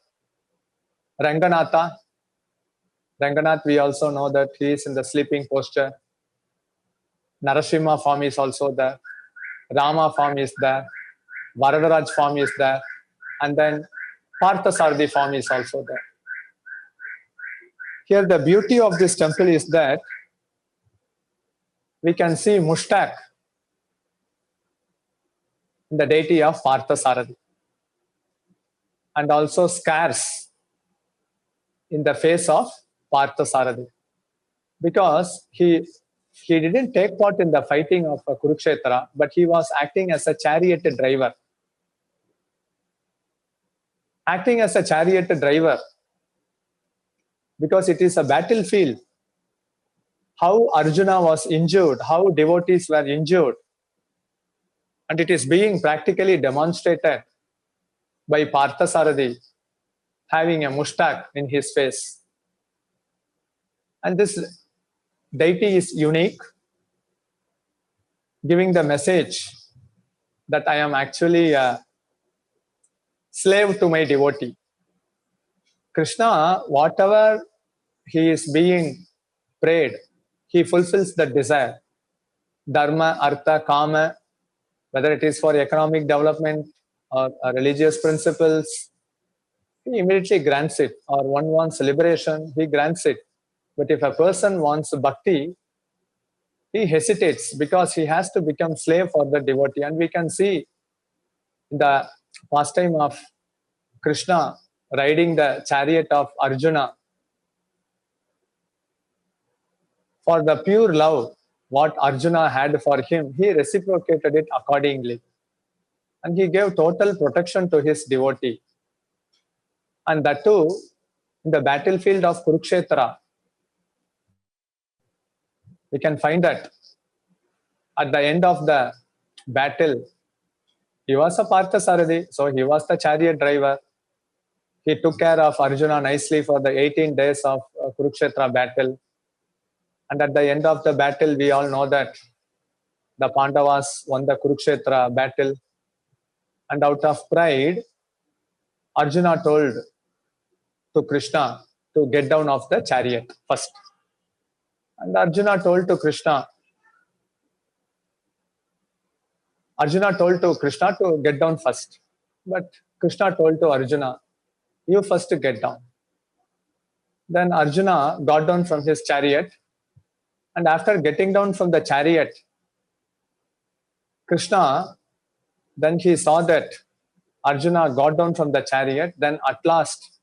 Ranganatha. Ranganath, we also know that he is in the sleeping posture. Narasimha form is also there. Rama form is there. Varadaraj form is there. And then Parthasarathi form is also there. Here the beauty of this temple is that we can see Mushtaq in the deity of Parthasarathi, and also scars in the face of Parthasarathi, because he didn't take part in the fighting of Kurukshetra, but he was acting as a chariot driver. Acting as a chariot driver, because it is a battlefield. How Arjuna was injured, how devotees were injured, and it is being practically demonstrated by Parthasarathi having a mustache in his face. And this deity is unique, giving the message that I am actually a slave to my devotee. Krishna, whatever he is being prayed, he fulfills the desire. Dharma, artha, kama, whether it is for economic development or religious principles, he immediately grants it. Or one wants liberation, he grants it. But if a person wants bhakti, he hesitates because he has to become slave for the devotee. And we can see the pastime of Krishna riding the chariot of Arjuna. For the pure love, what Arjuna had for him, he reciprocated it accordingly. And he gave total protection to his devotee. And that too, in the battlefield of Kurukshetra, we can find that at the end of the battle, he was a Parthasarathi, so he was the chariot driver. He took care of Arjuna nicely for the 18 days of Kurukshetra battle. And at the end of the battle, we all know that the Pandavas won the Kurukshetra battle. And out of pride, Arjuna told to Krishna to get down off the chariot first. And Arjuna told to Krishna to get down first. But Krishna told to Arjuna, you first get down. Then Arjuna got down from his chariot. And after getting down from the chariot, Krishna, then he saw that Arjuna got down from the chariot. Then at last,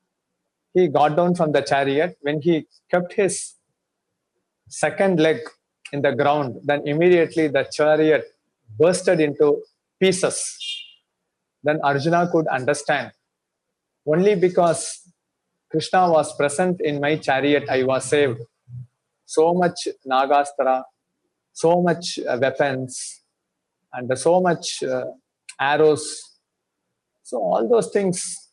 he got down from the chariot. When he kept his second leg in the ground, then immediately the chariot bursted into pieces. Then Arjuna could understand, only because Krishna was present in my chariot, I was saved. So much Nagastra, so much weapons, and so much arrows. So all those things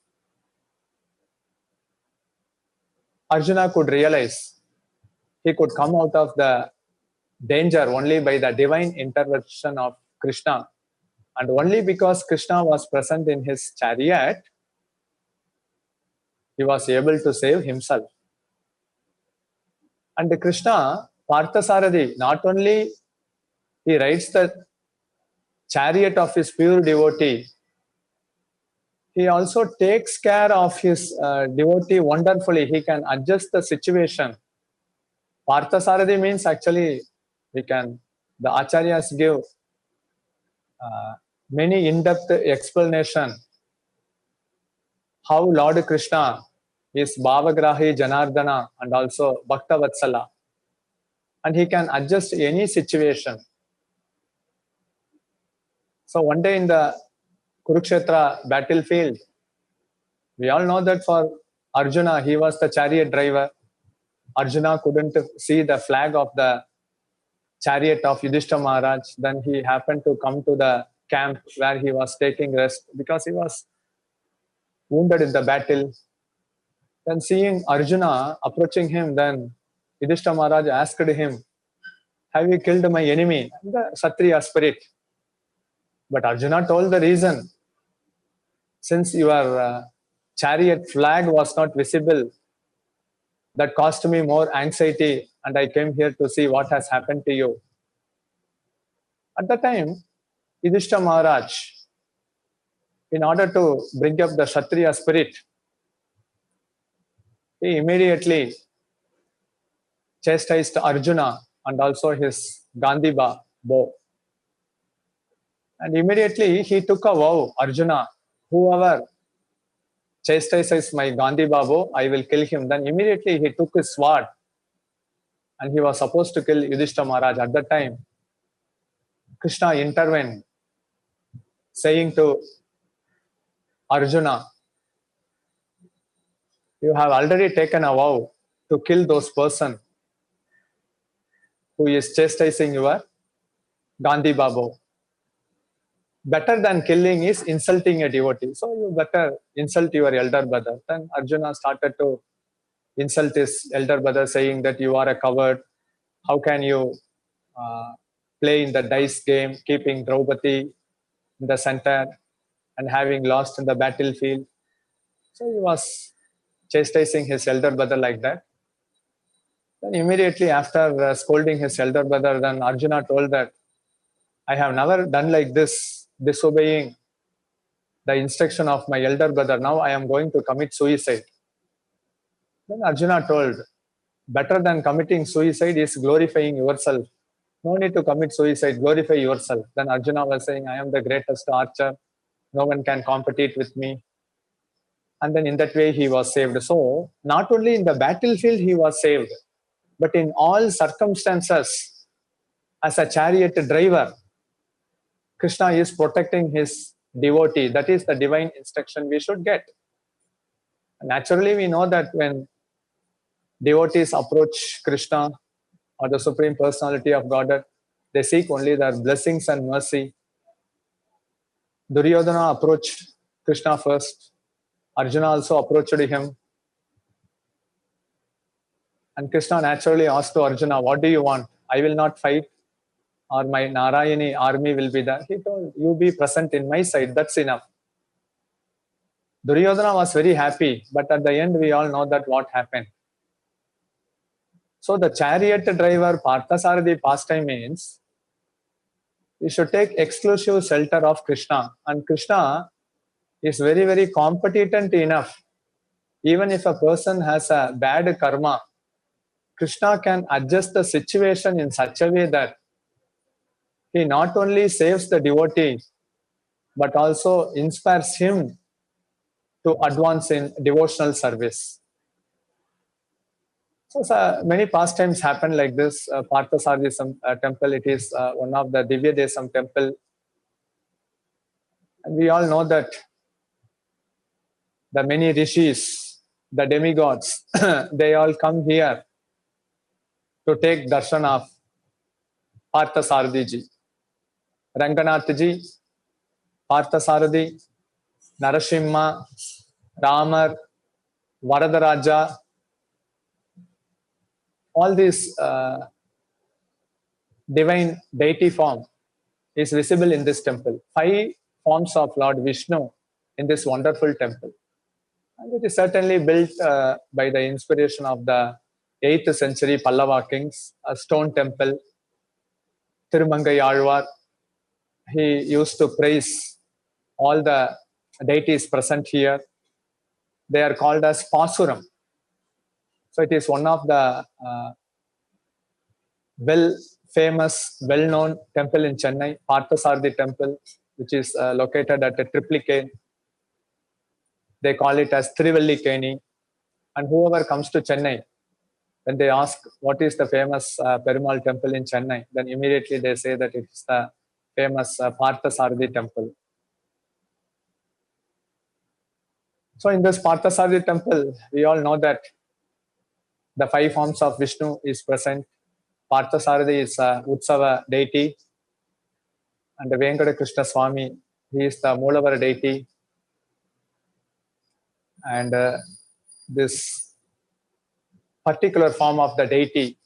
Arjuna could realize. He could come out of the danger only by the divine intervention of Krishna. And only because Krishna was present in his chariot, he was able to save himself. And Krishna, Parthasarathi, not only he rides the chariot of his pure devotee, he also takes care of his devotee wonderfully. He can adjust the situation. Parthasarathi means actually the acharyas give many in-depth explanation how Lord Krishna is Bhavagrahi Janardana and also Bhakta Vatsala. And he can adjust any situation. So one day in the Kurukshetra battlefield, we all know that for Arjuna, he was the chariot driver. Arjuna couldn't see the flag of the chariot of Yudhishthira Maharaj. Then he happened to come to the camp where he was taking rest because he was wounded in the battle. Then seeing Arjuna approaching him, then Yudhishthira Maharaj asked him, have you killed my enemy? The Kshatriya spirit. But Arjuna told the reason. Since your chariot flag was not visible, that caused me more anxiety, and I came here to see what has happened to you. At the time, Yudhishthira Maharaj, in order to bring up the Kshatriya spirit, he immediately chastised Arjuna and also his Gandiba bow. And immediately he took a vow, Arjuna, whoever chastises my Gandiba bow, I will kill him. Then immediately he took his sword and he was supposed to kill Yudhishthira Maharaj. At that time, Krishna intervened, saying to Arjuna, you have already taken a vow to kill those person who is chastising your Gandhi Babu. Better than killing is insulting a devotee. So you better insult your elder brother. Then Arjuna started to insult his elder brother, saying that you are a coward. How can you play in the dice game, keeping Draupadi in the center and having lost in the battlefield? So he was chastising his elder brother like that. Then immediately after scolding his elder brother, then Arjuna told that I have never done like this, disobeying the instruction of my elder brother. Now I am going to commit suicide. Then Arjuna told, better than committing suicide is glorifying yourself. No need to commit suicide, glorify yourself. Then Arjuna was saying, I am the greatest archer. No one can compete with me. And then in that way he was saved. So not only in the battlefield he was saved, but in all circumstances, as a chariot driver, Krishna is protecting his devotee. That is the divine instruction we should get. Naturally, we know that when devotees approach Krishna or the Supreme Personality of Godhead, they seek only their blessings and mercy. Duryodhana approached Krishna first. Arjuna also approached him. And Krishna naturally asked to Arjuna, what do you want? I will not fight, or my Narayani army will be there. He told, you be present in my side, that's enough. Duryodhana was very happy, but at the end we all know that what happened. So the chariot driver Parthasarathi pastime means we should take exclusive shelter of Krishna. And Krishna is very, very competent enough. Even if a person has a bad karma, Krishna can adjust the situation in such a way that he not only saves the devotee, but also inspires him to advance in devotional service. So many pastimes happen like this. Parthasarathi temple, it is one of the Divya Desam temple. And we all know that the many rishis, the demigods, they all come here to take darshan of Parthasarathi ji. Ranganath ji, Parthasarathi, Narasimha, Ramar, Varadaraja, all these divine deity form is visible in this temple. 5 forms of Lord Vishnu in this wonderful temple. And it is certainly built by the inspiration of the 8th century Pallava kings, a stone temple. Tirumangai Alvar, he used to praise all the deities present here. They are called as Pasuram. So it is one of the well-known temple in Chennai, Parthasarathi temple, which is located at a triplicate. They call it as Trivallikeni. And whoever comes to Chennai, when they ask what is the famous Perumal temple in Chennai, then immediately they say that it is the famous Parthasarathi temple. So in this Parthasarathi temple, we all know that the 5 forms of Vishnu is present. Parthasarathi is Utsava deity, and the Venkata Krishna Swami, he is the Moolavara deity. And this particular form of the deity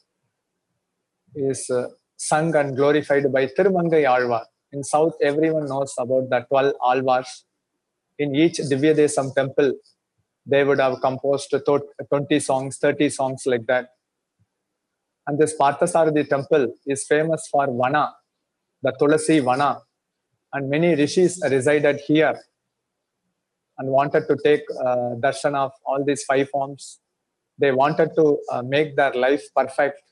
is sung and glorified by Tirumangai Alvar. In South, everyone knows about the 12 Alvars. In each Divya Desam temple, they would have composed 20 songs, 30 songs like that. And this Parthasarathi temple is famous for Vana, the Tulasi Vana. And many rishis resided here and wanted to take darshan of all these 5 forms. They wanted to make their life perfect.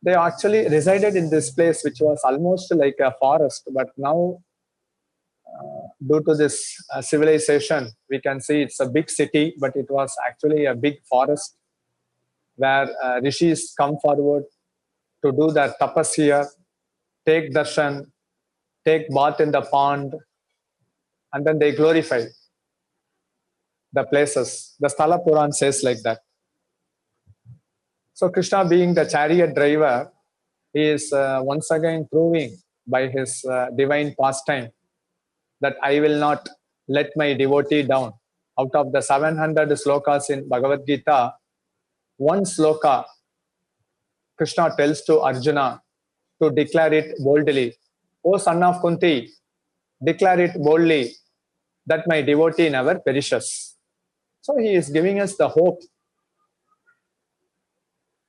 They actually resided in this place, which was almost like a forest. But now, due to this civilization, we can see it's a big city, but it was actually a big forest where rishis come forward to do their tapas here, take darshan, take bath in the pond, and then they glorify the places. The Sthala Puran says like that. So Krishna, being the chariot driver, he is once again proving by his divine pastime that I will not let my devotee down. Out of the 700 slokas in Bhagavad Gita, one sloka Krishna tells to Arjuna to declare it boldly. O son of Kunti, declare it boldly that my devotee never perishes. So he is giving us the hope.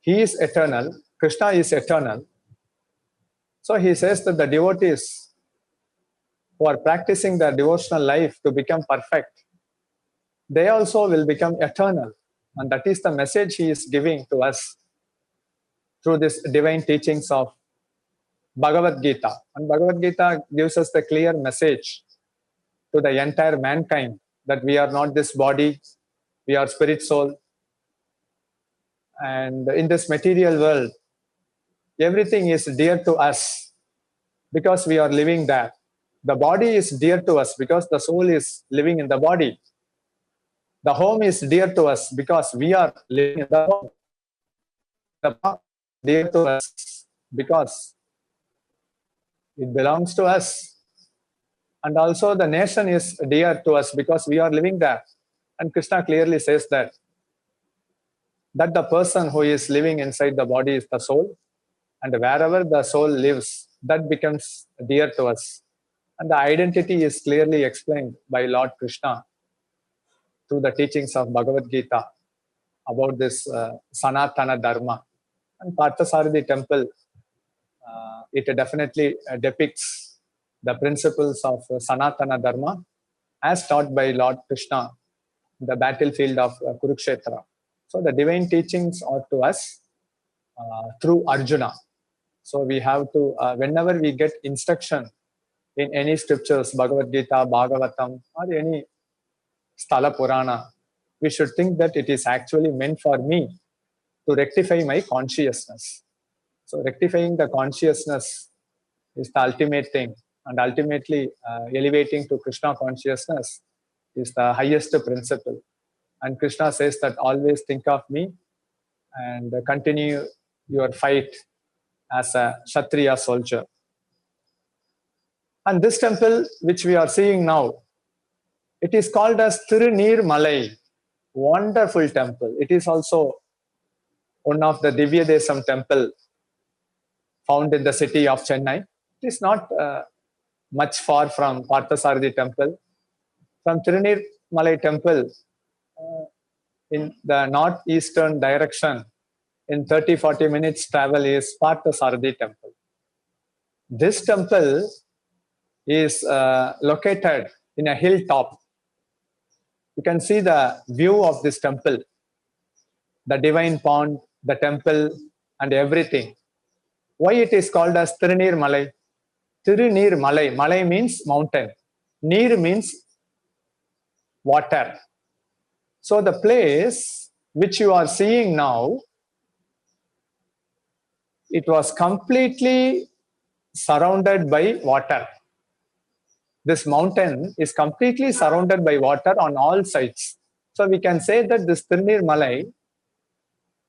He is eternal. Krishna is eternal. So he says that the devotees who are practicing their devotional life to become perfect, they also will become eternal. And that is the message he is giving to us through this divine teachings of Bhagavad Gita. And Bhagavad Gita gives us the clear message to the entire mankind that we are not this body, we are spirit soul. And in this material world, everything is dear to us because we are living there. The body is dear to us because the soul is living in the body. The home is dear to us because we are living in the home. The park is dear to us because it belongs to us. And also the nation is dear to us because we are living there. And Krishna clearly says that the person who is living inside the body is the soul, and wherever the soul lives, that becomes dear to us. And the identity is clearly explained by Lord Krishna through the teachings of Bhagavad Gita about this Sanatana Dharma. And Parthasarathi temple, it definitely depicts the principles of Sanatana Dharma as taught by Lord Krishna in the battlefield of Kurukshetra. So the divine teachings are to us through Arjuna. So we have to, whenever we get instruction in any scriptures, Bhagavad Gita, Bhagavatam, or any Sthala Purana, we should think that it is actually meant for me to rectify my consciousness. So rectifying the consciousness is the ultimate thing, and ultimately elevating to Krishna consciousness is the highest principle. And Krishna says that always think of me and continue your fight as a Kshatriya soldier. And this temple, which we are seeing now, it is called as Tirunir Malai. Wonderful temple. It is also one of the Divya Desam temple found in the city of Chennai. It is not much far from Parthasarathi temple. From Tirunir Malai temple, in the northeastern direction, in 30-40 minutes travel is Parthasarathi temple. This temple is located in a hilltop. You can see the view of this temple, the divine pond, the temple, and everything. Why it is called as Tirunir Malai? Tirunir Malai. Malai means mountain. Neer means water. So the place which you are seeing now, it was completely surrounded by water. This mountain is completely surrounded by water on all sides. So we can say that this Tirunir Malai,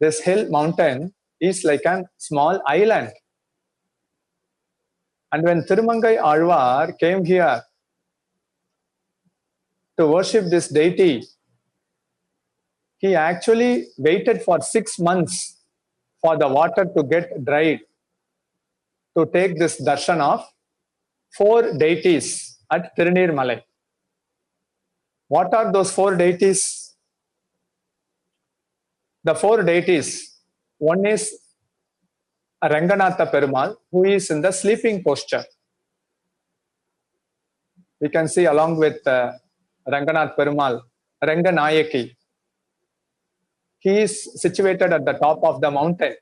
this hill mountain, is like a small island. And when Thirumangai Alvar came here to worship this deity, he actually waited for 6 months for the water to get dried to take this darshan of 4 deities at Tirunir Malai. What are those 4 deities? The 4 deities, one is Ranganatha Perumal, who is in the sleeping posture. We can see along with Ranganath Perumal, Ranganayaki. He is situated at the top of the mountain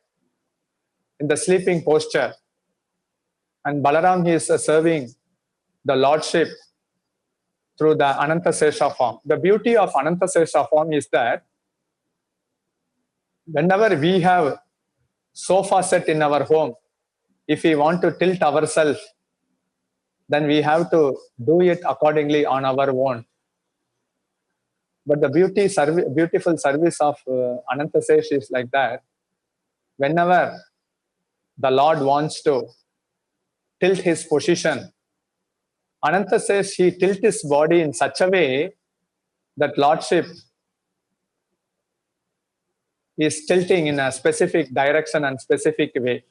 in the sleeping posture. And Balaram is serving the Lordship through the Anantasesha form. The beauty of Anantasesha form is that whenever we have sofa set in our home, if we want to tilt ourselves, then we have to do it accordingly on our own. But the beautiful service of Anantasesh is like that. whenever the Lord wants to tilt his position, Ananta says he tilt his body in such a way that Lordship is tilting in a specific direction and specific way,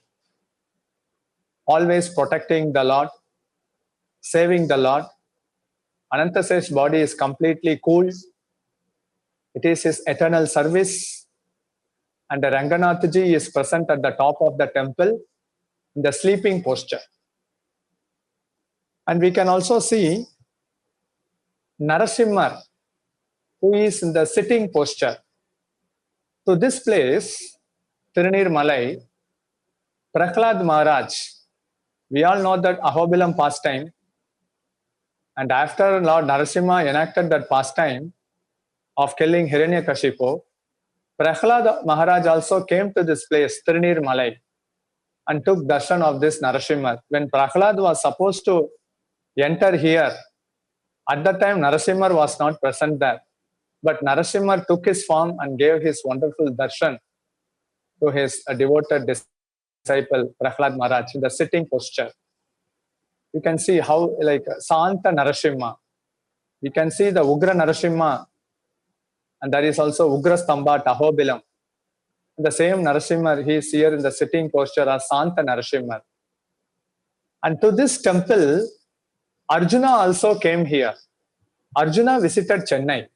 always protecting the Lord, saving the Lord. Ananta says body is completely cool. It is his eternal service. And the Ranganathji is present at the top of the temple in the sleeping posture. And we can also see Narasimha, who is in the sitting posture. To this place, Tirunir Malai, Prahlad Maharaj, we all know that Ahobilam pastime, and after Lord Narasimha enacted that pastime of killing Hiranyakashipu, Prahlad Maharaj also came to this place, Tirunir Malai, and took darshan of this Narasimha. When Prahlad was supposed to enter here, at that time Narasimha was not present there. But Narasimha took his form and gave his wonderful darshan to his devoted disciple Prahlad Maharaj in the sitting posture. You can see how, like Santa Narasimha. You can see the Ugra Narasimha, and there is also Ugra Stamba Ahobilam. The same Narasimha, he is here in the sitting posture as Santa Narasimha. And to this temple, Arjuna also came here. Arjuna visited Chennai,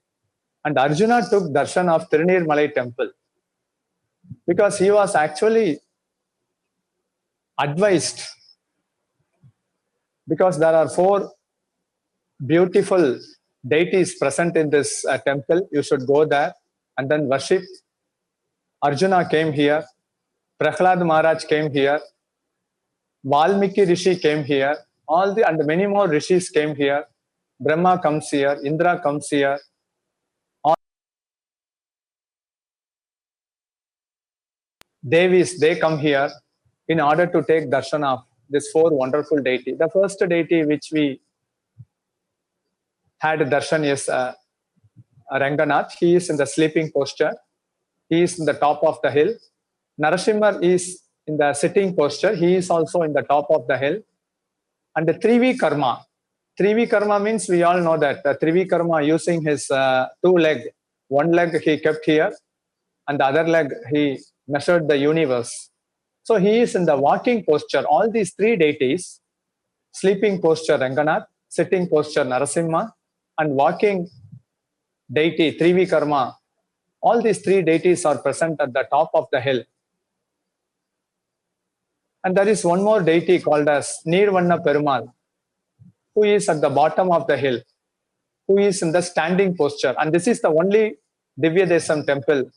and Arjuna took darshan of Tirunir Malai temple because he was actually advised, because there are 4 beautiful deities present in this temple. You should go there and then worship. Arjuna came here, Prahlad Maharaj came here, Valmiki Rishi came here, and many more rishis came here. Brahma comes here, Indra comes here. Devis, they come here in order to take darshan of this 4 wonderful deity. The first deity which we had darshan is Ranganath. He is in the sleeping posture. He is in the top of the hill. Narasimha is in the sitting posture. He is also in the top of the hill. And the Trivi Karma. Trivi Karma means we all know that Trivi Karma using his 2 leg. One leg he kept here, and the other leg he measured the universe. So he is in the walking posture. All these 3 deities, sleeping posture Ranganath, sitting posture Narasimha, and walking deity Trivi Karma, all these 3 deities are present at the top of the hill. And there is one more deity called as Neervanna Perumal, who is at the bottom of the hill, who is in the standing posture. And this is the only Divya Desam temple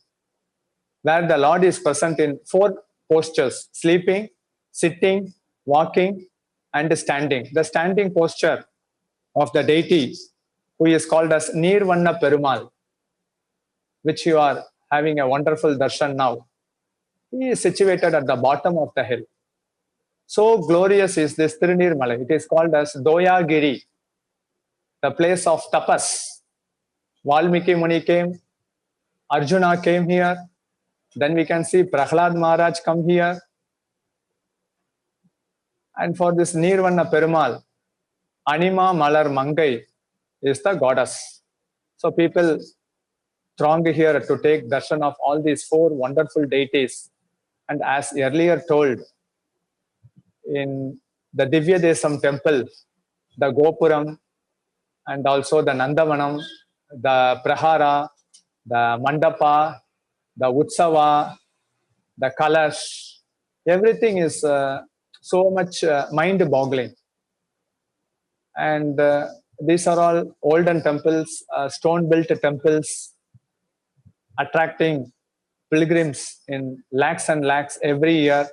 where the Lord is present in 4 postures: sleeping, sitting, walking, and standing. The standing posture of the deity, who is called as Neervanna Perumal, which you are having a wonderful darshan now. He is situated at the bottom of the hill. So glorious is this Tirunir Malai. It is called as Doyagiri, the place of tapas. Valmiki Muni came, Arjuna came here. Then we can see Prahlad Maharaj come here. And for this Neervanna Perumal, Anima Malar Mangai is the goddess. So people throng here to take darshan of all these 4 wonderful deities. And as earlier told, in the Divya Desam temple, the Gopuram, and also the Nandavanam, the Prahara, the Mandapa, the Utsava, the Kalash, everything is so much mind-boggling. And these are all olden temples, stone-built temples, attracting pilgrims in lakhs and lakhs every year.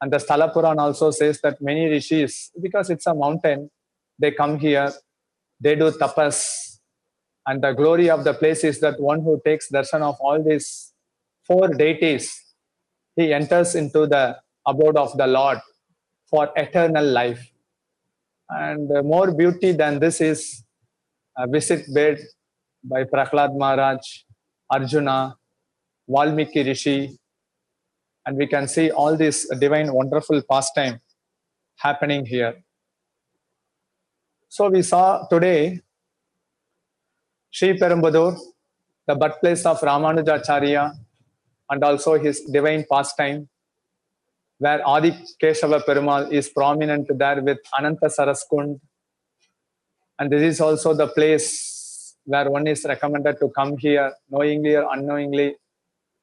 And the Sthala Puran also says that many rishis, because it's a mountain, they come here, they do tapas. And the glory of the place is that one who takes darshan of all these 4 deities, he enters into the abode of the Lord for eternal life. And more beauty than this is a visit paid by Prahlad Maharaj, Arjuna, Valmiki Rishi, and we can see all this divine, wonderful pastime happening here. So we saw today Sri Perumbudur, the birthplace of Ramanujacharya, and also his divine pastime, where Adi Keshava Perumal is prominent there with Ananta Saraskund. And this is also the place where one is recommended to come here, knowingly or unknowingly,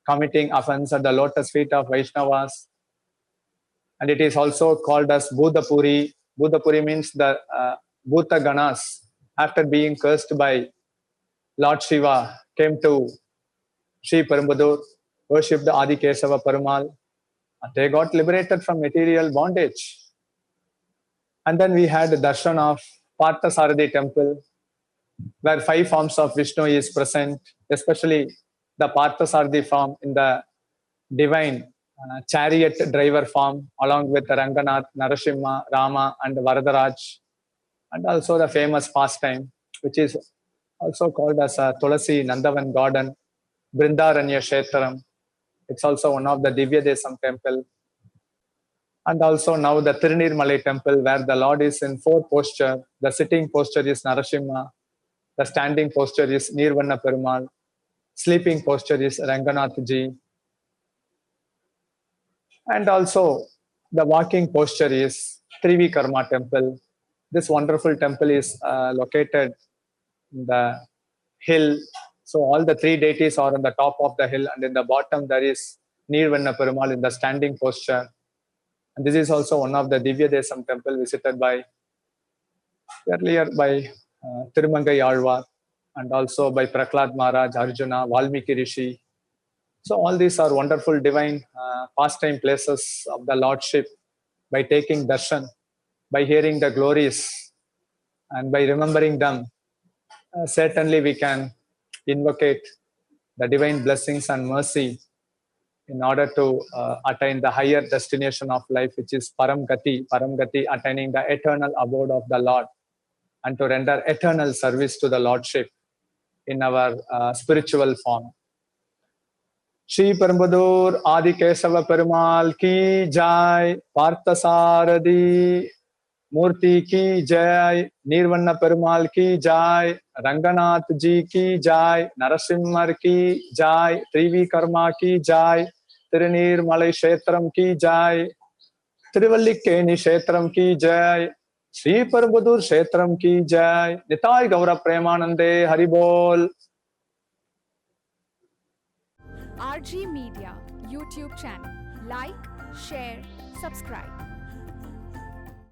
committing offense at the lotus feet of Vaishnavas. And it is also called as Bhutapuri. Bhutapuri means the Bhuta Ganas, after being cursed by Lord Shiva, came to Sri Perumbudur, worshipped Adi Kesava Perumal. They got liberated from material bondage. And then we had the darshan of Parthasarathi temple, where 5 forms of Vishnu is present, especially the Parthasarathi form in the divine chariot driver form, along with Ranganath, Narasimha, Rama, and Varadaraj, and also the famous pastime, which is also called as Tulasi Nandavan Garden, Brindaranya Kshetram. It's also one of the Divya Desam temple. And also now the Tirunirmalai temple, where the Lord is in 4 posture. The sitting posture is Narasimha, the standing posture is Nirvanna Perumal, sleeping posture is Ranganath Ji, and also the walking posture is Trivikarma temple. This wonderful temple is located in the hill. So all the 3 deities are on the top of the hill, and in the bottom there is Nirvanna Perumal in the standing posture. And this is also one of the Divya Desam temple visited by earlier by Tirumangai Alvar, and also by Prahlad Maharaj, Arjuna, Valmiki Rishi. So all these are wonderful divine pastime places of the Lordship. By taking darshan, by hearing the glories, and by remembering them, certainly we can invocate the divine blessings and mercy in order to attain the higher destination of life, which is Param Gati, attaining the eternal abode of the Lord, and to render eternal service to the Lordship in our spiritual form. Shri Perumbudur Adi Kesava Perumal ki jai, Parthasarathi Murti ki jai, Nirvanna Perumal ki jai, Ranganath ji ki jai, Narasimhar ki jai, Trivikarma ki jai, Tirunirmalai Kshetram ki jai, Tiruvallikeni Kshetram ki jai, Shri Perumbudur Kshetram ki jai. Nitai Gaura Premanande Haribol. RG Media YouTube channel. Like, share, subscribe.